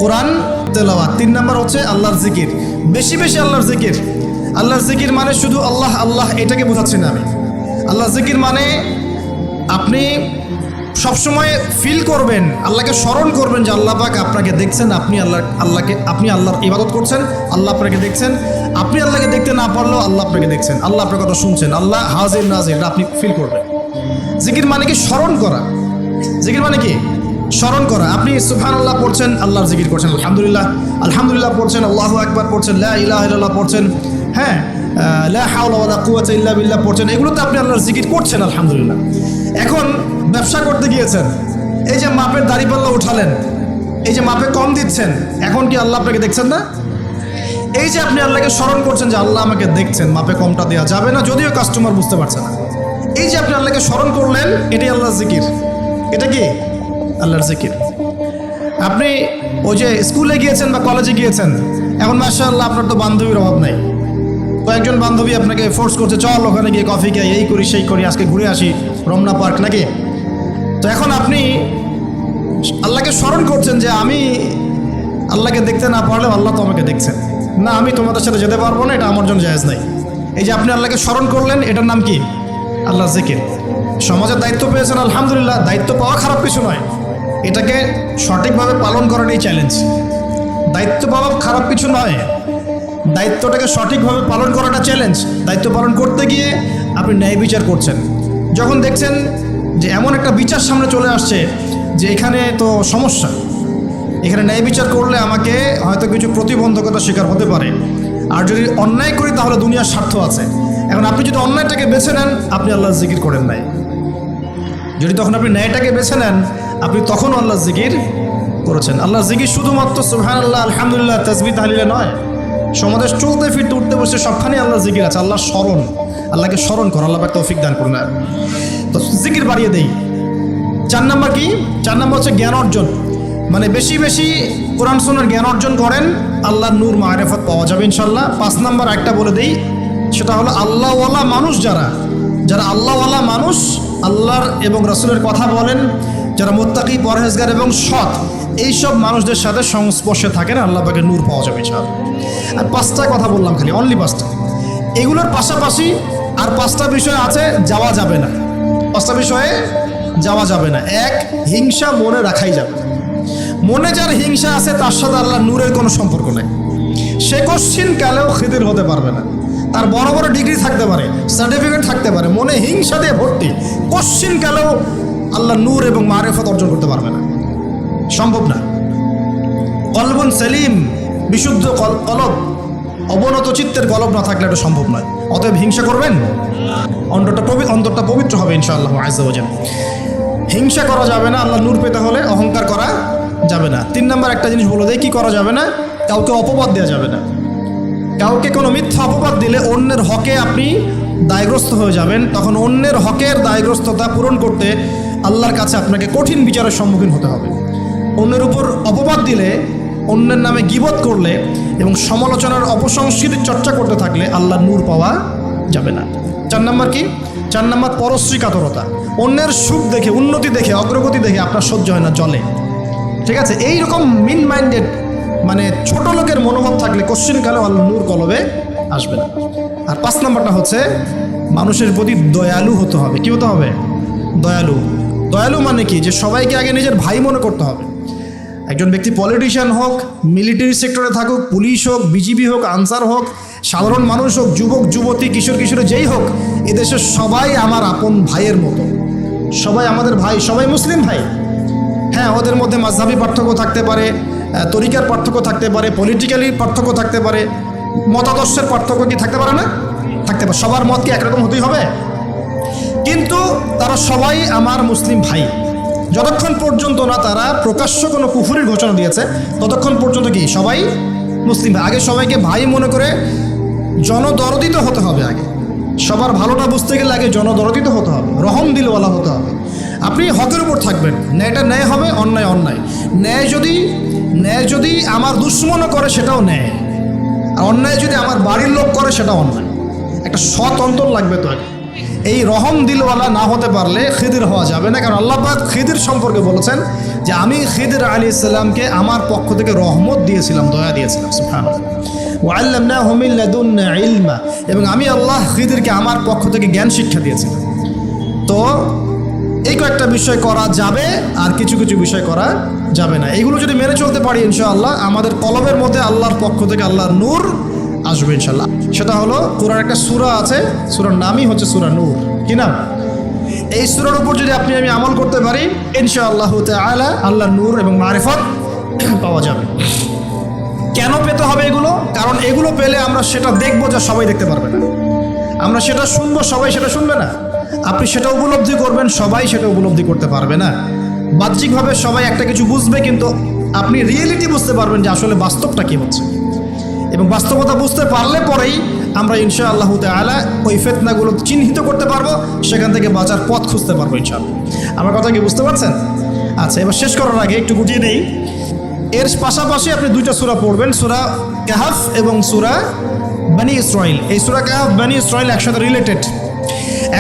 কোরআন তেলাওয়াত। 3 নাম্বার হচ্ছে আল্লাহর জিকির। বেশি বেশি আল্লাহর জিকির। আল্লাহর জিকির মানে শুধু আল্লাহ আল্লাহ এটাকে বোঝাচ্ছি না আমি। আল্লাহর জিকির মানে আপনি সবসময় ফিল করবেন, আল্লাহকে স্মরণ করবেন যে আল্লাহ পাক আপনাকে দেখছেন, আপনি আল্লাহর ইবাদত করছেন, আল্লাহ আপনাকে দেখছেন। আপনি আল্লাহকে দেখতে না পারলেও আল্লাহ আপনাকে দেখছেন, আল্লাহ আপনার কথা শুনছেন, আল্লাহ হাজির নাজির, এটা আপনি ফিল করবেন। জিকির মানে কি? স্মরণ করা। জিকির মানে কি? স্মরণ করা। আপনি সুবহানাল্লাহ পড়ছেন, আল্লাহর জিকির করছেন, আলহামদুলিল্লাহ আলহামদুলিল্লাহ পড়ছেন, আল্লাহু আকবার পড়ছেন, লা ইলাহা ইল্লাল্লাহ পড়ছেন, হ্যাঁ, লা হাওলা ওয়ালা কুওয়াতা ইল্লা বিল্লাহ পড়ছেন, এগুলোতে আপনি আল্লাহর জিকির করছেন, আলহামদুলিল্লাহ। এখন ব্যবসা করতে গিয়েছেন, এই যে মাপের দাড়িপাল্লা উঠালেন, এই যে মাপে কম দিচ্ছেন, এখন কি আল্লাহ আপনাকে দেখছেন না? এই যে আপনি আল্লাহকে স্মরণ করছেন যে আল্লাহ আমাকে দেখছেন, মাপে কমটা দেওয়া যাবে না, যদিও কাস্টমার বুঝতে পারছে না। এই যে আপনি আল্লাহকে স্মরণ করলেন, এটাই আল্লাহর জিকির। এটা কি? আল্লাহর জিকির। আপনি ওই যে স্কুলে গিয়েছেন বা কলেজে গিয়েছেন, এখন মাশাআল্লাহ আপনার তো বান্ধবীর অভাব নাই, কয়েকজন বান্ধবী আপনাকে ফোর্স করছে, চল ওখানে গিয়ে কফি খাই, এই করি সেই করি, আজকে ঘুরে আসি রমনা পার্ক নাকি। তো এখন আপনি আল্লাহকে স্মরণ করছেন যে আমি আল্লাহকে দেখতে না পারলেও আল্লাহ তো আমাকে দেখছেন, না আমি তোমাদের সাথে যেতে পারবো না, এটা আমার জন্য জায়েজ নাই। এই যে আপনি আল্লাহকে স্মরণ করলেন, এটার নাম কি? আল্লাহর জিকির। সমাজের দায়িত্ব পেয়েছেন, আলহামদুলিল্লাহ, দায়িত্ব পাওয়া খারাপ কিছু নয়, এটাকে সঠিকভাবে পালন করাটাই চ্যালেঞ্জ। দায়িত্ব পাওয়া খারাপ কিছু নয়, দায়িত্বটাকে সঠিকভাবে পালন করাটা চ্যালেঞ্জ। দায়িত্ব পালন করতে গিয়ে আপনি ন্যায় বিচার করছেন, যখন দেখছেন যে এমন একটা বিচার সামনে চলে আসছে যে এখানে তো সমস্যা, এখানে ন্যায় বিচার করলে আমাকে হয়তো কিছু প্রতিবন্ধকতা শিকার হতে পারে, আর যদি অন্যায় করি তাহলে দুনিয়ার স্বার্থ আছে। এখন আপনি যদি অন্যায়টাকে বেছে নেন, আপনি আল্লাহর জিকির করেন নাই। যদি তখন আপনি ন্যায়টাকে বেছে নেন, আপনি তখন আল্লাহর জিকির করেছেন। আল্লাহর জিকির শুধুমাত্র সুবহানাল্লাহ আলহামদুলিল্লাহ তাসবিহ তাহলিলে নয়, সমাজে চলতে ফিরতে উঠতে বসতে সবখানে আল্লাহর জিকির আছে। আল্লাহর স্মরণ, আল্লাহকে স্মরণ করো, আল্লাহ পাক তৌফিক দান করুন। তো জিকির বাড়িয়ে দেই। 4 নাম্বার কি? 4 নাম্বার হচ্ছে জ্ঞান অর্জন। মানে বেশি বেশি কোরআন সুন্নাহর জ্ঞান অর্জন করেন, আল্লাহর নূর মারিফত পাওয়া যাবে ইনশাআল্লাহ। 5 নাম্বার একটা বলে দেই, সেটা হলো আল্লাহওয়ালা মানুষ যারা আল্লাহওয়ালা মানুষ, আল্লাহর এবং রাসূলের কথা বলেন, যারা মুত্তাকি, পরহেজগার এবং সৎ, এইসব মানুষদের সাথে সংস্পর্শে থাকেন, আল্লাহ পাকের নূর পাওয়া যাবে ইনশাআল্লাহ। আর 5টা কথা বললাম, খালি অনলি 5টা। এগুলোর পাশাপাশি আর 5টা বিষয় আছে, যাওয়া যাবে না। 5টা বিষয়ে যাওয়া যাবে না। 1, হিংসা মনে রাখাই যাবে না। মনে যার হিংসা আছে, তার সাথে আল্লাহ নূরের কোনো সম্পর্ক নেই। সে কোশ্চিন কালেও খিদির হতে পারবে না। তার বড় বড় ডিগ্রি থাকতে পারে, সার্টিফিকেট থাকতে পারে, মনে হিংসা দিয়ে ভর্তি, কোশ্চিন কালেও আল্লাহ নূর এবং মারিফত অর্জন করতে পারবে না, সম্ভব না। কলবুন সেলিম, বিশুদ্ধ কলব, অবনত চিত্তের কলব না থাকলে এটা সম্ভব নয়। অতএব হিংসা করবেন, অন্তরটা পবিত্র হবে ইনশাআল্লাহ আযজা ওয়া জাল। হিংসা করা যাবে না, আল্লাহ নূর পেতে হলে অহংকার করা যাবে না। 3 নাম্বার একটা জিনিস বলে দেয়, কি করা যাবে না? কাউকে অপবাদ দেওয়া যাবে না। কাউকে কোনো মিথ্যা অপবাদ দিলে অন্যের হকে আপনি দায়গ্রস্ত হয়ে যাবেন, তখন অন্যের হকের দায়গ্রস্ততা পূরণ করতে আল্লাহর কাছে আপনাকে কঠিন বিচারের সম্মুখীন হতে হবে। অন্যের উপর অপবাদ দিলে, অন্যের নামে গীবত করলে এবং সমালোচনার অপসংস্কৃতির চর্চা করতে থাকলে আল্লাহর নূর পাওয়া যাবে না। 4 নাম্বার কি? 4 নাম্বার পরশ্রী কাতরতা। অন্যের সুখ দেখে, উন্নতি দেখে, অগ্রগতি দেখে আপনার সহ্য হয় না, জলে। ঠিক আছে? এইরকম মিন মাইন্ডেড, মানে ছোট লোকের মনোভাব থাকলে কোশ্চিন কালেও আল্লাহ নূর কলবে আসবে না। আর 5 নাম্বারটা হচ্ছে মানুষের প্রতি দয়ালু হতে হবে। কি হতে হবে? দয়ালু। দয়ালু মানে কি? যে সবাইকে আগে নিজের ভাই মনে করতে হবে। একজন ব্যক্তি পলিটিশিয়ান হোক, মিলিটারি সেক্টরে থাকুক, পুলিশ হোক, বিজিবি হোক, আনসার হোক, সাধারণ মানুষ হোক, যুবক যুবতী, কিশোর কিশোরী যেই হোক, এদেশের সবাই আমার আপন ভাইয়ের মতো, সবাই আমাদের ভাই, সবাই মুসলিম ভাই। হ্যাঁ, ওদের মধ্যে মাযহাবি পার্থক্য থাকতে পারে, তরিকার পার্থক্য থাকতে পারে, পলিটিক্যালি পার্থক্য থাকতে পারে, মতাদর্শের পার্থক্য কি থাকতে পারে না? থাকতে পারে। সবার মত কি একরকম হতেই হবে? কিন্তু তারা সবাই আমার মুসলিম ভাই। যতক্ষণ পর্যন্ত না তারা প্রকাশ্য কোনো কুফরির ঘোষণা দিয়েছে, ততক্ষণ পর্যন্ত কি সবাই মুসলিম ভাই। আগে সবাইকে ভাই মনে করে জনদরদিত হতে হবে আগে। সবার ভালোটা বুঝতে গেলে আগে জনদরদি তো হতে হবে, রহম দিলওয়ালা হতে হবে। আপনি হকের উপর থাকবেন, ন্যায়টা ন্যায় হবে, অন্যায় অন্যায়। ন্যায় যদি আমার দুশ্মনও করে সেটাও ন্যায়, আর অন্যায় যদি আমার বাড়ির লোক করে সেটাও অন্যায়। একটা সৎ অন্তর লাগবে তো। এই রহম দিলওয়ালা না হতে পারলে খিদির হওয়া যাবে না। কারণ আল্লাহ পাক খিদির সম্পর্কে বলেছেন যে আমি খিদির আলাইহিস সালামকে আমার পক্ষ থেকে রহমত দিয়েছিলাম, দয়া দিয়েছিলাম। সুবহানাল্লাহ। ওয়াল্লামনাহু মিন লাদুন্না ইলমা, এবং আমি আল্লাহ খিদিরকে আমার পক্ষ থেকে জ্ঞান শিক্ষা দিয়েছিলাম। তো এই কয়েকটা বিষয় করা যাবে, আর কিছু কিছু বিষয় করা যাবে না। এগুলো যদি মেনে চলতে পারি ইনশাআল্লাহ আমাদের কলবের মধ্যে আল্লাহর পক্ষ থেকে আল্লাহর নূর আসবে ইনশাআল্লাহ। সেটা হলো কোরআন একটা সূরা আছে, সূরার নামই হচ্ছে সূরা নূর। কি নাম? এই সূরার উপর যদি আপনি আমি আমল করতে পারি ইনশাআল্লাহ তাআলা আল্লাহর নূর এবং মারিফত পাওয়া যাবে। কেন পেতে হবে এগুলো? কারণ এগুলো পেলে আমরা সেটা দেখবো যা সবাই দেখতে পারবে না, আমরা সেটা শুনবো সবাই সেটা শুনবে না, আপনি সেটা উপলব্ধি করবেন সবাই সেটা উপলব্ধি করতে পারবে না। বাহ্যিকভাবে সবাই একটা কিছু বুঝবে, কিন্তু আপনি রিয়েলিটি বুঝতে পারবেন যে আসলে বাস্তবটা কী হচ্ছে। এবং বাস্তবতা বুঝতে পারলে পরেই আমরা ইনশাআল্লাহ তাআলা ওই ফিতনাগুলো চিহ্নিত করতে পারবো, সেখান থেকে বাঁচার পথ খুঁজতে পারবো ইনশাআল্লাহ। আমার কথা কি বুঝতে পারছেন? আচ্ছা, এবার শেষ করার আগে একটু গুটিয়ে নেই। এর পাশাপাশি আপনি দুইটা সূরা পড়বেন, সূরা কাহফ এবং সূরা বনী ইসরাইল। এই সূরা কাহফ, বনী ইসরাইল একসাথে রিলেটেড।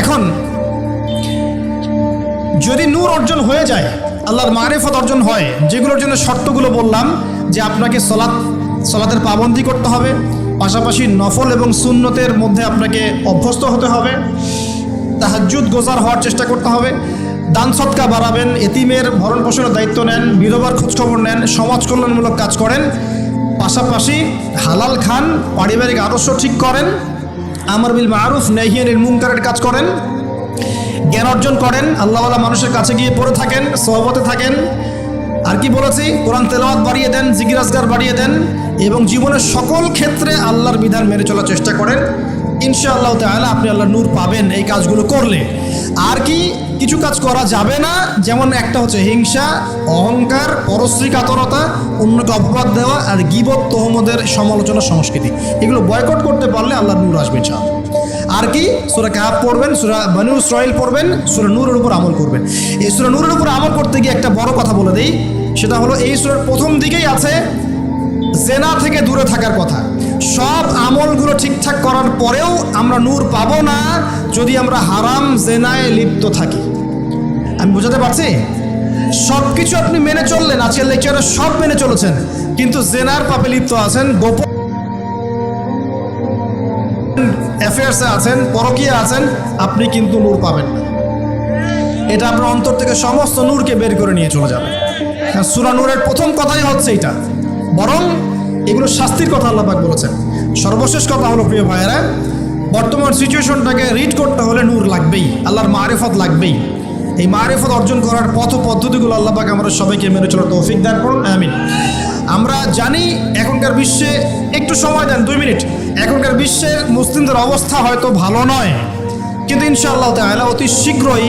এখন যদি নূর অর্জন হয়ে যায়, আল্লাহর মারিফত অর্জন হয়, যেগুলোর জন্য শর্তগুলো বললাম, যে আপনাকে সলাতের পাবন্দি করতে হবে, পাশাপাশি নফল এবং সুন্নতের মধ্যে আপনাকে অভ্যস্ত হতে হবে, তাহাজ্জুদ গোজার হওয়ার চেষ্টা করতে হবে, দান সদকা বাড়াবেন, এতিমের ভরণ পোষণের দায়িত্ব নেন, বিধবার খোঁজখবর নেন, সমাজ কল্যাণমূলক কাজ করেন, পাশাপাশি হালাল খান, পারিবারিক আদর্শ ঠিক করেন, আমর বিল মারুফ নাহি আনিল মুনকারের কাজ করেন, জ্ঞান অর্জন করেন, আল্লাহওয়ালা মানুষের কাছে গিয়ে পড়ে থাকেন, সোহবতে থাকেন। আর কি বলেছি? কোরআন তেলাওয়াত বাড়িয়ে দেন, জিকির আজকার বাড়িয়ে দেন, এবং জীবনের সকল ক্ষেত্রে আল্লাহর বিধান মেনে চলার চেষ্টা করেন। ইনশাআল্লাহ তাআলা আপনি আল্লাহর নূর পাবেন এই কাজগুলো করলে। আর কি কিছু কাজ করা যাবে না, যেমন একটা হচ্ছে হিংসা, অহংকার, পরশ্রী কাতরতা, অন্যকে অপবাদ দেওয়া, আর গীবত, তোহমদের সমালোচনা সংস্কৃতি। এগুলো বয়কট করতে পারলে আল্লাহর নূর আসবে ইনশাআল্লাহ। আর কি? সূরা কাহফ পড়বেন, সূরা বনী ইসরাইল পড়বেন, সূরা নূরের উপর আমল করবেন। এই সূরা নূরের উপর আমল করতে গিয়ে একটা বড় কথা বলে দেই, সেটা হলো এই সূরার প্রথম দিকেই আছে জেনা থেকে দূরে থাকার কথা। সব আমলগুলো ঠিকঠাক করার পরেও আমরা নূর পাবো না যদি আমরা হারাম জেনায় লিপ্ত থাকি। আমি বোঝাতে পারছি? সব কিছু আপনি মেনে চললেন, আজকের লেকচারে সব মেনে চলেছেন, কিন্তু জেনার পাপে লিপ্ত আছেন, গোপন অ্যাফেয়ার্সে আছেন, পরকীয়া আছেন, আপনি কিন্তু নূর পাবেন না। এটা আপনার অন্তর থেকে সমস্ত নূরকে বের করে নিয়ে চলে যাবে। সূরা নূরের প্রথম কথাই হচ্ছে এটা। বরং এগুলো শাস্তির কথা আল্লাহ পাক বলেছেন। সর্বশেষ কথা হলো প্রিয় ভাইয়েরা, বর্তমান সিচুয়েশনটাকে রিড করতে হলে নূর লাগবেই, আল্লাহর মারিফত লাগবেই। এই মারিফত অর্জন করার পথ পদ্ধতিগুলো আল্লাহ পাক আমাদের সবাইকে মেনে চলার তৌফিক দান করুন, আমিন। আমরা জানি এখনকার বিশ্বে, একটু সময় দেন 2 মিনিট, এখনকার বিশ্বের মুসলিমদের অবস্থা হয়তো ভালো নয়, কিন্তু ইনশাআল্লাহ তাআলা অতি শীঘ্রই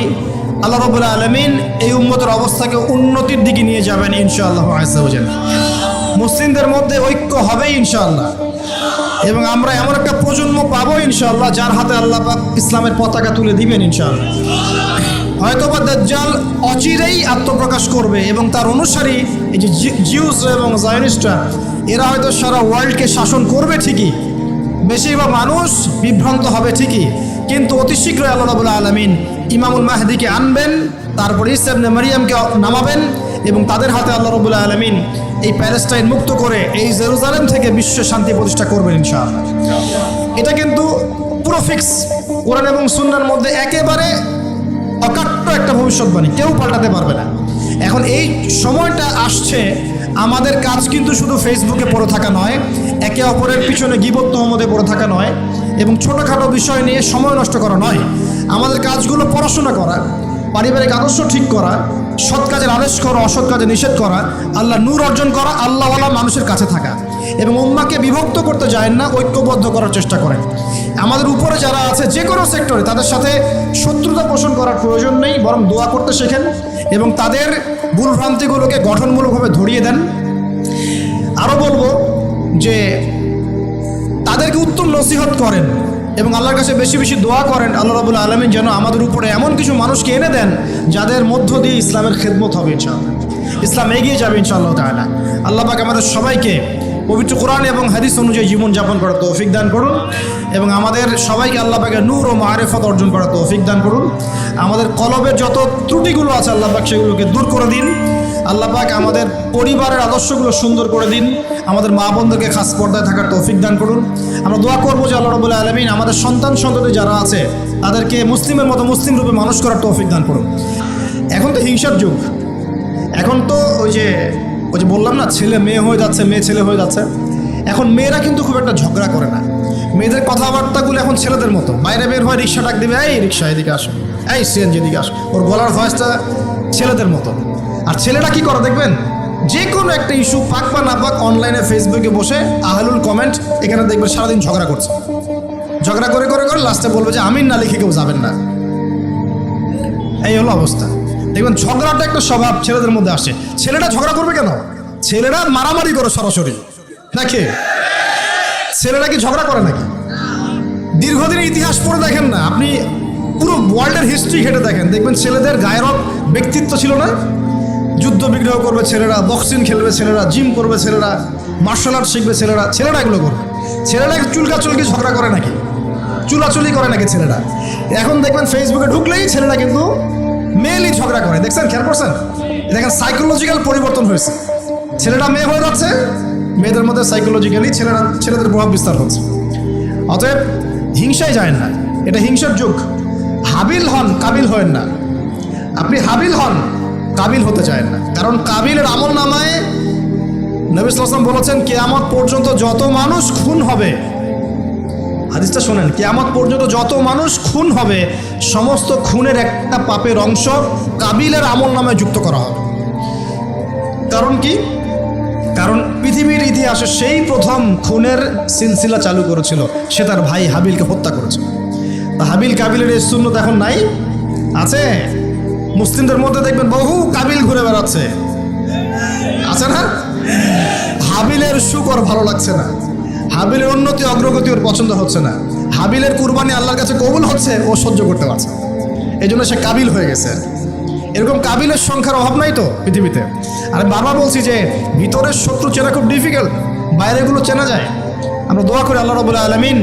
আল্লাহ রাব্বুল আলামিন এই উম্মতের অবস্থাকে উন্নতির দিকে নিয়ে যাবেন ইনশাআল্লাহ আযজা ওয়া জাল্লা। মুসলিমদের মধ্যে ঐক্য হবে ইনশাআল্লাহ, এবং আমরা এমন একটা প্রজন্ম পাবো ইনশাআল্লাহ যার হাতে আল্লাহ পাক ইসলামের পতাকা তুলে দিবেন ইনশাআল্লাহ। হয়তোবা দাজ্জাল অচিরেই আত্মপ্রকাশ করবে, এবং তার অনুসারী এই যে জিউস এবং জায়নিস্টরা, এরা হয়তো সারা ওয়ার্ল্ডকে শাসন করবে ঠিকই, বেশিরভাগ মানুষ বিভ্রান্ত হবে ঠিকই, কিন্তু অতি শীঘ্রই আল্লাহ রাব্বুল আলামিন ইমামুল মাহদিকে আনবেন, তারপরে ঈসা ইবনে মারিয়ামকে নামাবেন, এবং তাদের হাতে আল্লাহ রাব্বুল আলামিন এই প্যালেস্টাইন মুক্ত করে এই জেরুজালেম থেকে বিশ্ব শান্তি প্রতিষ্ঠা করবেন ইনশাআল্লাহ। এটা কিন্তু পুরো ফিক্স, কোরআন এবং সুন্নাহর মধ্যে একেবারে অকাট্য একটা ভবিষ্যৎবাণী, কেউ পাল্টাতে পারবে না। এখন এই সময়টা আসছে, আমাদের কাজ কিন্তু শুধু ফেসবুকে পড়ে থাকা নয়, একে অপরের পিছনে গীবত তোহমতে পড়ে থাকা নয়, এবং ছোটোখাটো বিষয় নিয়ে সময় নষ্ট করা নয়। আমাদের কাজগুলো পড়াশোনা করা, পারিবারিক আদর্শ ঠিক করা, সৎ কাজের আদেশ করা, অসৎ কাজে নিষেধ করা, আল্লাহ নূর অর্জন করা, আল্লাহওয়ালা মানুষের কাছে থাকা, এবং উম্মাহকে বিভক্ত করতে যায় না, ঐক্যবদ্ধ করার চেষ্টা করেন। আমাদের উপরে যারা আছে যে কোনো সেক্টরে, তাদের সাথে শত্রুতা পোষণ করার প্রয়োজন নেই, বরং দোয়া করতে শেখেন এবং তাদের ভুলভ্রান্তিগুলোকে গঠনমূলকভাবে ধরিয়ে দেন। আরও বলবো যে তাদেরকে উত্তম নসিহত করেন, এবং আল্লাহর কাছে বেশি বেশি দোয়া করেন আল্লাহ রাব্বুল আলামিন যেন আমাদের উপরে এমন কিছু মানুষকে এনে দেন যাদের মধ্য দিয়ে ইসলামের খেদমত হবে ইনশাআল্লাহ, ইসলাম এগিয়ে যাবে ইনশাআল্লাহ তাআলা। আল্লাহ পাক আমাদের সবাইকে পবিত্র কোরআন এবং হাদিস অনুযায়ী জীবনযাপন করার তৌফিক দান করুন এবং আমাদের সবাইকে আল্লাহ পাকের নূর ও মারিফত অর্জন করার তৌফিক দান করুন। আমাদের কলবের যত ত্রুটিগুলো আছে আল্লাহ পাক সেগুলোকে দূর করে দিন। আল্লাহ পাক আমাদের পরিবারের আদর্শগুলো সুন্দর করে দিন। আমাদের মা বোনদেরকে খাস পর্দায় থাকার তৌফিক দান করুন। আমরা দোয়া করবো যে আল্লাহ রাব্বুল আলামিন আমাদের সন্ততি যারা আছে তাদেরকে মুসলিমের মতো মুসলিম রূপে মানুষ করার তৌফিক দান করুন। এখন তো হিংসার যুগ, এখন তো ওই যে বললাম না, ছেলে মেয়ে হয়ে যাচ্ছে, মেয়ে ছেলে হয়ে যাচ্ছে। এখন মেয়েরা কিন্তু খুব একটা ঝগড়া করে না, মেয়েদের কথাবার্তাগুলো এখন ছেলেদের মতো। বাইরে বের হয় রিক্সা ডাক দেবে, এই রিক্সা এদিকে আসো, এই সিএনজি এদিকে আসো, ওর গলার ভয়েসটা ছেলেদের মতো। আর ছেলেরা কি করে দেখবেন, যে কোনো একটা ইস্যু পাক বা না পাক অনলাইনে ফেসবুকে বসে আহলুল কমেন্ট এখানে দেখবেন সারাদিন ঝগড়া করছে, ঝগড়া করে করে করে লাস্টে বলবে যে আমিন না লিখে কেউ যাবেন না। এই হলো অবস্থা। দেখবেন ঝগড়াটা একটা স্বভাব ছেলেদের মধ্যে আসছে। ছেলেটা ঝগড়া করবে কেন? ছেলেরা মারামারি করে সরাসরি নাকি? ছেলেরা কি ঝগড়া করে নাকি? দীর্ঘদিনের ইতিহাস পড়ে দেখেন না আপনি, পুরো ওয়ার্ল্ডের হিস্ট্রি ঘেটে দেখেন, দেখবেন ছেলেদের গায়ের ব্যক্তিত্ব ছিল না। যুদ্ধ বিগ্রহ করবে ছেলেরা, বক্সিং খেলবে ছেলেরা, জিম করবে ছেলেরা, মার্শাল আর্ট শিখবে ছেলেরা এগুলো করবে। ছেলেরা চুলকি ঝগড়া করে নাকি? চুলাচুলি করে নাকি ছেলেরা? এখন দেখবেন ফেসবুকে ঢুকলেই ছেলেরা কিন্তু মেয়েলি ঝগড়া করে। দেখছেন, খেয়াল করছেন? দেখেন সাইকোলজিক্যাল পরিবর্তন হয়েছে। ছেলেরা মেয়ে হয়ে যাচ্ছে, মেয়েদের মধ্যে সাইকোলজিক্যালি ছেলেদের প্রভাব বিস্তার হচ্ছে। অতএব হিংসায় যায় না, এটা হিংসার যুগ। হাবিল হন, কাবিল হয়েন না। আপনি হাবিল হন, কাবিল হতে চায় না। কারণ কাবিলের আমল নামায় নবী সাল্লাল্লাহু আলাইহি ওয়াসাল্লাম বলেছেন কিয়ামত পর্যন্ত যত মানুষ খুন হবে, হাদিসটা শোনেন, কিয়ামত পর্যন্ত যত মানুষ খুন হবে সমস্ত খুনের একটা পাপের অংশ কাবিলের আমল নামায় যুক্ত করা হবে। কারণ কি? কারণ পৃথিবীর ইতিহাসে সেই প্রথম খুনের সিলসিলা চালু করেছিল, সে তার ভাই হাবিলকে হত্যা করেছে। তা হাবিল কাবিলের এই সুন্নত এখন নাই? আছে। মুসলিমদের মধ্যে দেখবেন বহু কাবিল ঘুরে বেড়াচ্ছে, আছে না? হাবিলের সুখ ওর ভালো লাগছে না, হাবিলের উন্নতি অগ্রগতি ওর পছন্দ হচ্ছে না, হাবিলের কুরবানি আল্লাহর কাছে কবুল হচ্ছে, ও সহ্য করতে পারছে, এই জন্য সে কাবিল হয়ে গেছে। এরকম কাবিলের সংখ্যার অভাব নাই তো পৃথিবীতে। আর বারবার বলছি যে ভিতরের শত্রু চেনা খুব ডিফিকাল্ট, বাইরেগুলো চেনা যায়। আমরা দোয়া করি আল্লাহ রাব্বুল আলামিন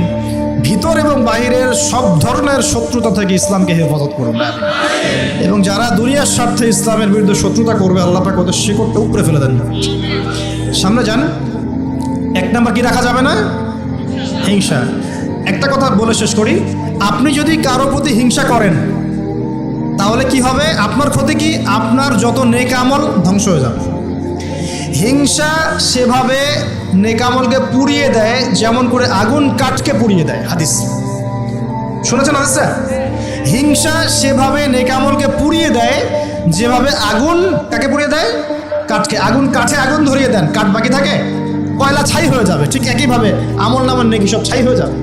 ভিতর এবং বাইরের সব ধরনের শত্রুতা থেকে ইসলামকে হেফাজত করুন, এবং যারা দুনিয়ার স্বার্থে ইসলামের বিরুদ্ধে শত্রুতা করবে আল্লাহ পাক ওদের শিকড়টা উপরে ফেলে দেন। সামনে যান। এক নাম্বার কি রাখা যাবে না? হিংসা। একটা কথা বলে শেষ করি, আপনি যদি কারো প্রতি হিংসা করেন তাহলে কি হবে? আপনার ক্ষতি কি? আপনার যত নেক আমল ধ্বংস হয়ে যাবে। হিংসা সেভাবে নেক আমলকে পুড়িয়ে দেয় যেমন করে আগুন কাঠকে পুড়িয়ে দেয়। হাদিস শুনেছেন হাদিসটা? হিংসা সেভাবে নেক আমলকে পুড়িয়ে দেয় যেভাবে আগুন কাকে পুড়িয়ে দেয়? কাঠকে। কাঠে আগুন ধরিয়ে দেন, কাঠ বাকি থাকে, কয়লা ছাই হয়ে যাবে। ঠিক একইভাবে আমল নামার নেকি সব ছাই হয়ে যাবে।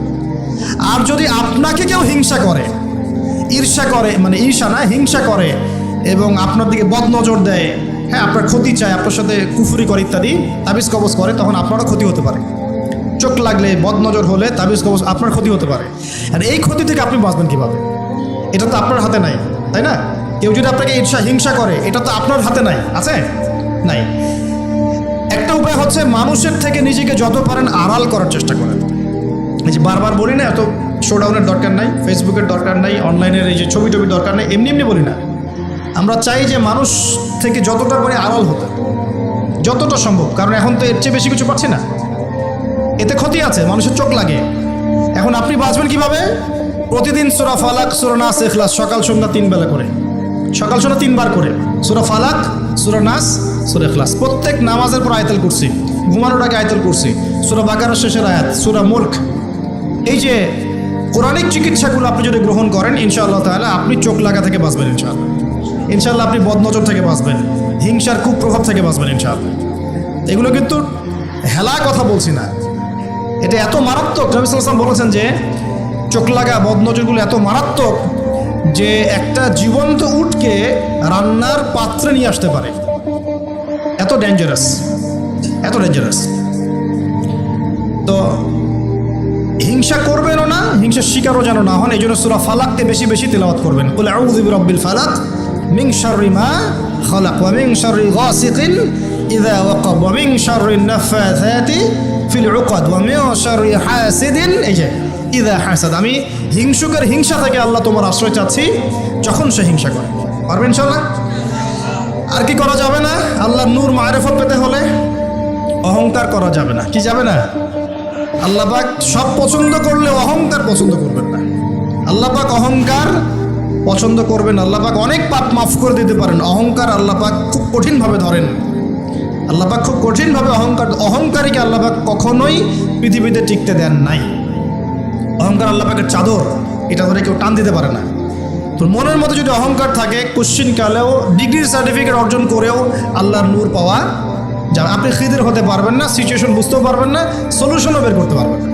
আর যদি আপনাকে কেউ হিংসা করে, ঈর্ষা করে, মানে ঈর্ষা না, হিংসা করে এবং আপনার দিকে বদনজর দেয়, হ্যাঁ আপনার ক্ষতি চায়, আপনার সাথে কুফরি করে ইত্যাদি, তাবিজ কবজ করে, তখন আপনারও ক্ষতি হতে পারে। চোখ লাগলে, বদনজর হলে, তাবিজ কবজ, আপনার ক্ষতি হতে পারে। আর এই ক্ষতি থেকে আপনি বাঁচবেন কীভাবে? এটা তো আপনার হাতে নাই, তাই না? কেউ যদি আপনাকে হিংসা করে, এটা তো আপনার হাতে নাই, আছে? নাই। একটা উপায় হচ্ছে মানুষের থেকে নিজেকে যত পারেন আড়াল করার চেষ্টা করেন। এই যে বারবার বলি না, এত শোডাউনের দরকার নাই, ফেসবুকের দরকার নাই, অনলাইনের এই যে ছবি দরকার নেই, এমনি বলি না। আমরা চাই যে মানুষ থেকে যতটা করে আড়াল হতে, যতটা সম্ভব। কারণ এখন তো এর চেয়ে বেশি কিছু পাচ্ছি না, এতে ক্ষতি আছে, মানুষের চোখ লাগে। এখন আপনি বাঁচবেন কিভাবে? প্রতিদিন সূরা ফালাক, সূরা নাস, ইখলাস সকাল সন্ধ্যা 3 বেলা করে, সকাল সন্ধ্যা 3 বার করে সূরা ফালাক, সূরা নাস, সূরা ইখলাস। প্রত্যেক নামাজের পর আয়াতুল কুরসি, ঘুমানোর আগে আয়াতুল কুরসি, সূরা বাকারার শেষের আয়াত, সূরা মুলক। এই যে কোরআনিক চিকিৎসাগুলো আপনি যদি গ্রহণ করেন ইনশাআল্লাহ তাআলা আপনি চোখ লাগা থেকে বাঁচবেন ইনশাআল্লাহ। আপনি বদনজর থেকে বাঁচবেন, হিংসার কুপ্রভাব থেকে বাঁচবেন ইনশাআল্লাহ। এগুলো কিন্তু হেলা কথা বলছি না, এটা এত মারাত্মক। নবী সাল্লাল্লাহু আলাইহি ওয়াসাল্লাম বলেছেন যে চোখ লাগা বদনজরগুলো এত মারাত্মক যে একটা জীবন্ত উটকে রান্নার পাত্রে নিয়ে আসতে পারে। এত ডেঞ্জারাস, এত ডেঞ্জারাস। তো হিংসা করবেনও না, হিংসার শিকারও যেন না হন। এই জন্য সূরা ফালাককে বেশি বেশি তেলাওয়াত করবেন। কুল আউযু বিরাব্বিল ফালাক মিন শাররি মা খালাক ওয়া মিন শাররি গাসিকিন ইযা ওয়াকাব ওয়া মিন শাররি নাফাসাতি ফিল উকাদ ওয়া মিন শাররি হাসিদিন এই যে ইযা হাসাদ। আমি হিংসুকের হিংসা থেকে আল্লাহ তোমার আশ্রয় চাচ্ছি যখন সে হিংসা করে। পারবেন ইনশাআল্লাহ? আর কি করা যাবে না? আল্লাহর নূর মারিফত পেতে হলে অহংকার করা যাবে না। কি যাবে না? আল্লাহ পাক সব পছন্দ করলে অহংকার পছন্দ করবেন না। আল্লাহ পাক অহংকার পছন্দ করবেন। আল্লাহ পাক অনেক পাপ মাফ করে দিতে পারেন। অহংকার আল্লাহ পাক খুব কঠিনভাবে ধরেন। আল্লাহ পাক খুব কঠিনভাবে অহংকারীকে আল্লাহ পাক কখনোই পৃথিবীতে টিকতে দেন নাই। অহংকার আল্লাহ পাকের চাদর, এটা ধরে কেউ টান দিতে পারে না। তো মনের মধ্যে যদি অহংকার থাকে, কোশ্চিনকালেও ডিগ্রির সার্টিফিকেট অর্জন করেও আল্লাহর নূর পাওয়া যাবে। আপনি খিদির হতে পারবেন না, সিচুয়েশন বুঝতেও পারবেন না, সলিউশনও বের করতে পারবেন না।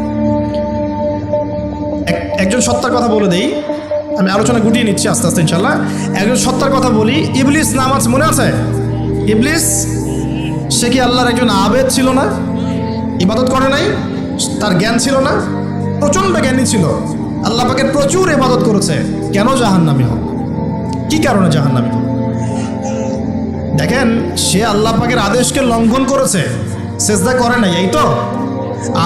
একজন সত্তার কথা বলে দেই, আমি আলোচনা গুটিয়ে নিচ্ছি আস্তে আস্তে ইনশাল্লাহ। একজন সত্তার কথা বলি, ইবলিস নাম আছে, মনে আছে? ইবলিস, সে কি আল্লাহর একজন আবেদ ছিল না? ইবাদত করে নাই? তার জ্ঞান ছিল না? প্রচণ্ড জ্ঞানী ছিল। আল্লাহ পাকের প্রচুর ইবাদত করেছে। কেন জাহান্নামী হল? কি কারণে জাহান্নামী হল? দেখেন, সে আল্লাহ পাকের আদেশকে লঙ্ঘন করেছে, সেজদা করে নাই। এই তো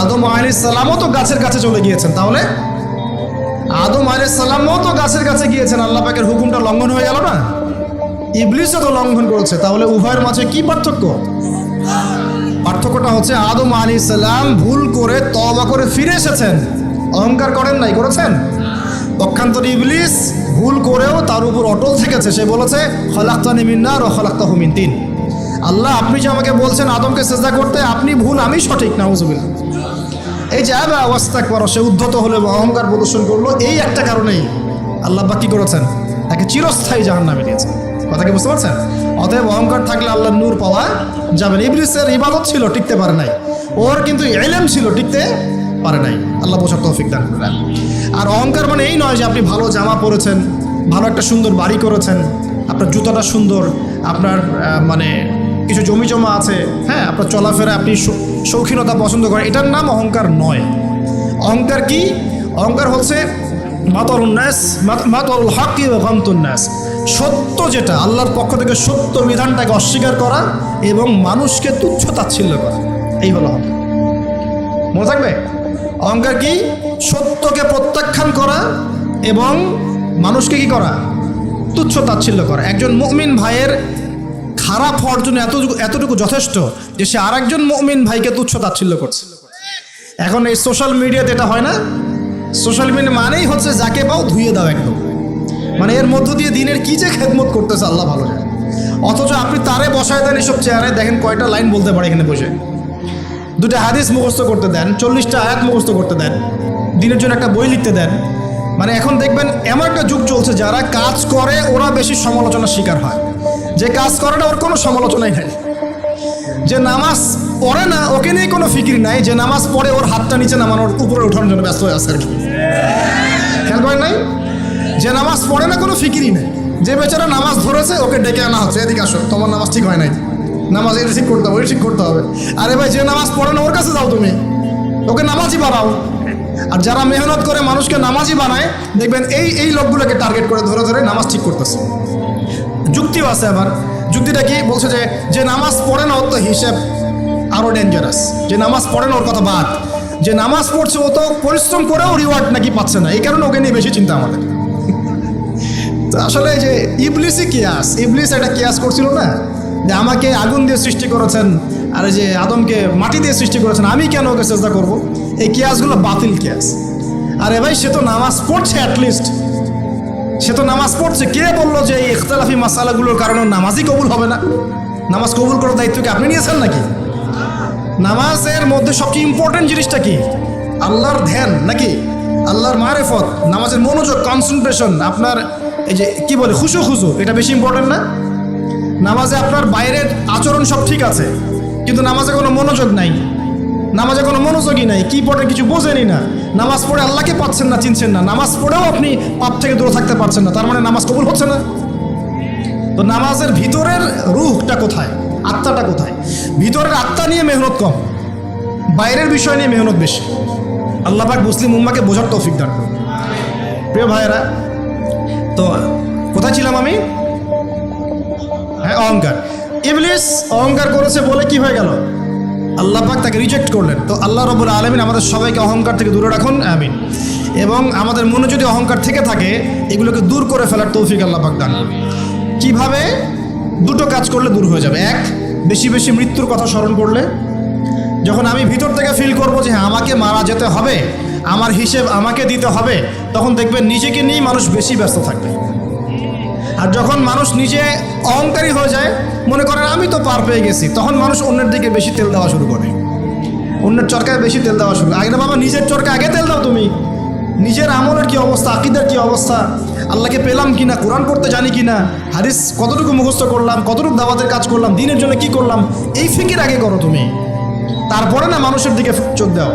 আদম আলাইহিস সালামও তো গাছের কাছে চলে গিয়েছেন। তাহলে আদম আলাইহিস সালামও তো গাছের কাছে গিয়েছেন, আল্লাহ পাকের হুকুমটা লঙ্ঘন হয়ে গেল না? ইবলিসও তো লঙ্ঘন করেছে। তাহলে উভয়ের মাঝে কি পার্থক্য? পার্থক্যটা হচ্ছে আদম আলাইহিস সালাম ভুল করে তওবা করে ফিরে এসেছেন, অহংকার করেন নাই। করেছেন? পক্ষান্তরে ইবলিস ভুল করেও তার উপর অটল থেকেছে। সে বলেছে খলাকতানি মিন নার ওয়া খলাকতাহু মিন তিন। আল্লাহ, আপনি যে আমাকে বলছেন আদমকে সিজদা করতে, আপনি ভুল, আমি সঠিক। নাউযুবিল্লাহ। এই যে আবা ওয়াস্তাকবারা, সে উদ্ধত হলো এবং অহংকার প্রদর্শন করলো। এই একটা কারণেই আল্লাহ পাক কি করেছেন? তাকে চিরস্থায়ী জাহান্নামে দিয়েছেন। কথা কি বুঝতে পারছেন? অতএব অহংকার থাকলে আল্লাহর নূর পাওয়া যাবে না। ইবলিসের ইবাদত ছিল, টিকতে পারে নাই। ওর কিন্তু ইলম ছিল, টিকতে পারে নাই। আল্লাহ বোঝার তৌফিক দান করেন। আর অহংকার মানে এই নয় যে আপনি ভালো জামা পরেছেন, ভালো একটা সুন্দর বাড়ি করেছেন, আপনার জুতাটা সুন্দর, আপনার মানে কিছু জমি জমা আছে, হ্যাঁ, আপনার চলাফেরা, আপনি শৌখিনতা পছন্দ করেন, এটার নাম অহংকার নয়। অহংকার কি? অহংকার হচ্ছে মাতারুল হাক্কি ওয়া গামতুন নাস, সত্য যেটা আল্লাহর পক্ষ থেকে, সত্য বিধানটাকে অস্বীকার করা এবং মানুষকে তুচ্ছ তাচ্ছিল্য করা। এই হলো অহংকার। মনে থাকবে? অহংকার কি? সত্যকে প্রত্যাখ্যান করা এবং মানুষকে কি করা? তুচ্ছ তাচ্ছিল্য করা। একজন মুমিন ভাইয়ের খারাপ হওয়ার জন্য এতটুকু যথেষ্ট যে সে আরেকজন মুমিন ভাইকে তুচ্ছ তাচ্ছিল্য করছে। এখন এই সোশ্যাল মিডিয়াতে এটা হয় না? সোশ্যাল মিডিয়া মানেই হচ্ছে যাকে পাও ধুয়ে দাও একদম। মানে এর মধ্য দিয়ে দিনের কি যে খেদমত করতেছে আল্লাহ ভালো জানে। অথচ আপনি তারে বসায় দেন এসব চেয়ারে, দেখেন কয়টা লাইন বলতে পারে এখানে বসে। দুটো হাদিস মুখস্থ করতে দেন, 40টা আয়াত মুখস্থ করতে দেন, দিনের জন্য একটা বই লিখতে দেন। মানে এখন দেখবেন এমন একটা যুগ চলছে, যারা কাজ করে ওরা বেশি সমালোচনার শিকার হয়। যে কাজ করে না ওর কোনো সমালোচনাই নাই। যে নামাজ পড়ে না ওকে নিয়ে কোনো ফিকির নাই। যে নামাজ পড়ে ওর হাতটা নিচে নামানোর, উপরে ওঠানোর জন্য ব্যস্ত হয়ে আছে আর কি। খেয়াল করেন নাই? যে নামাজ পড়ে না কোনো ফিকিরই নেই। যে বেচারা নামাজ ধরেছে ওকে ডেকে আনা হচ্ছে, এদিকে আসো, তোমার নামাজ ঠিক হয় নাই, নামাজ এটা ঠিক করতে হবে, ওই ঠিক করতে হবে। আরে ভাই, যে নামাজ পড়ে না ওর কাছে যাও, তুমি ওকে নামাজই বানাও। আর যারা মেহনত করে মানুষকে নামাজই বানায়, দেখবেন এই লোকগুলোকে টার্গেট করে ধরে ধরে নামাজ ঠিক করতেছে। যুক্তিও আছে আবার। যুক্তিটা কি বলছে? যে নামাজ পড়ে না ওর তো হিসেব আরও ডেঞ্জারাস। যে নামাজ পড়ে না ওর কথা বাদ, যে নামাজ পড়ছে ও তো পরিশ্রম করেও রিওয়ার্ড নাকি পাচ্ছে না, এই কারণে ওকে নিয়ে বেশি চিন্তা আমাদের। তো আসলে যে ইবলিসই কিয়াস, ইবলিস একটা কিয়াস করছিল না যে আমাকে আগুন দিয়ে সৃষ্টি করেছেন আর যে আদমকে মাটি দিয়ে সৃষ্টি করেছেন, আমি কেন ওকে চেষ্টা করবো? এই কিয়াসগুলো বাতিল কিয়াস। আরে ভাই, সে তো নামাজ পড়ছে, অ্যাটলিস্ট সে তো নামাজ পড়ছে। কে বললো যে এই ইখতিলাফি মাসালাগুলোর কারণে নামাজই কবুল হবে না? নামাজ কবুল করার দায়িত্ব কি আপনি নিয়েছেন নাকি? নামাজের মধ্যে সবচেয়ে ইম্পর্টেন্ট জিনিসটা কি? আল্লাহর ধ্যান নাকি আল্লাহর মারিফত? নামাজের মনোযোগ, কনসেন্ট্রেশন, আপনার এই যে কি বলে খুশু, এটা বেশি ইম্পর্টেন্ট না? নামাজে আপনার বাইরের আচরণ সব ঠিক আছে, কিন্তু নামাজে কোনো মনোযোগ নাই, নামাজে কোনো মনোযোগই নাই, কি পড়ে কিছু বোঝেনি না, নামাজ পড়ে আল্লাহকে পাচ্ছেন না, চিনছেন না, নামাজ পড়েও আপনি পাপ থেকে দূরে থাকতে পারছেন না, তার মানে নামাজ কবুল হচ্ছে না। তো নামাজের ভিতরের রুহটা কোথায়? আত্মাটা কোথায়? ভিতরের আত্মা নিয়ে মেহনত কম, বাইরের বিষয় নিয়ে মেহনত বেশি। আল্লাহ পাক মুসলিম উম্মাকে বোঝার তৌফিক দান করুন। প্রিয় ভাইয়েরা, তো কোথায় ছিলাম আমি? হ্যাঁ, অহংকার। ইবলিস অহংকার করেছে বলে কি হয়ে গেল? আল্লাহ পাক তাকে রিজেক্ট করলেন। তো আল্লাহ রাব্বুল আলামিন আমাদের সবাইকে অহংকার থেকে দূরে রাখুন, আমিন। এবং আমাদের মনে যদি অহংকার থেকে থাকে, এগুলোকে দূর করে ফেলার তৌফিক আল্লাহ পাক দান করুন। কিভাবে? দুটো কাজ করলে দূর হয়ে যাবে। এক, বেশি বেশি মৃত্যুর কথা স্মরণ করলে, যখন আমি ভিতর থেকে ফিল করবো যে হ্যাঁ আমাকে মারা যেতে হবে, আমার হিসেব আমাকে দিতে হবে, তখন দেখবেন নিজেকে নিয়েই মানুষ বেশি ব্যস্ত থাকবে। আর যখন মানুষ নিজে অহংকারী হয়ে যায়, মনে করেন আমি তো পার পেয়ে গেছি, তখন মানুষ অন্যের দিকে বেশি তেল দেওয়া শুরু করে, অন্যের চরকায় বেশি তেল দেওয়া শুরু। আগে না বাবা, নিজের চরকা আগে তেল দাও। তুমি নিজের আমলের কি অবস্থা, আকীদার কি অবস্থা, আল্লাহকে পেলাম কিনা, কোরআন পড়তে জানি কিনা, হাদিস কতটুকু মুখস্থ করলাম, কতটুকু দাওয়াতের কাজ করলাম, দিনের জন্য কি করলাম, এই ফিকির আগে করো তুমি, তারপরে না মানুষের দিকে চোখ দাও।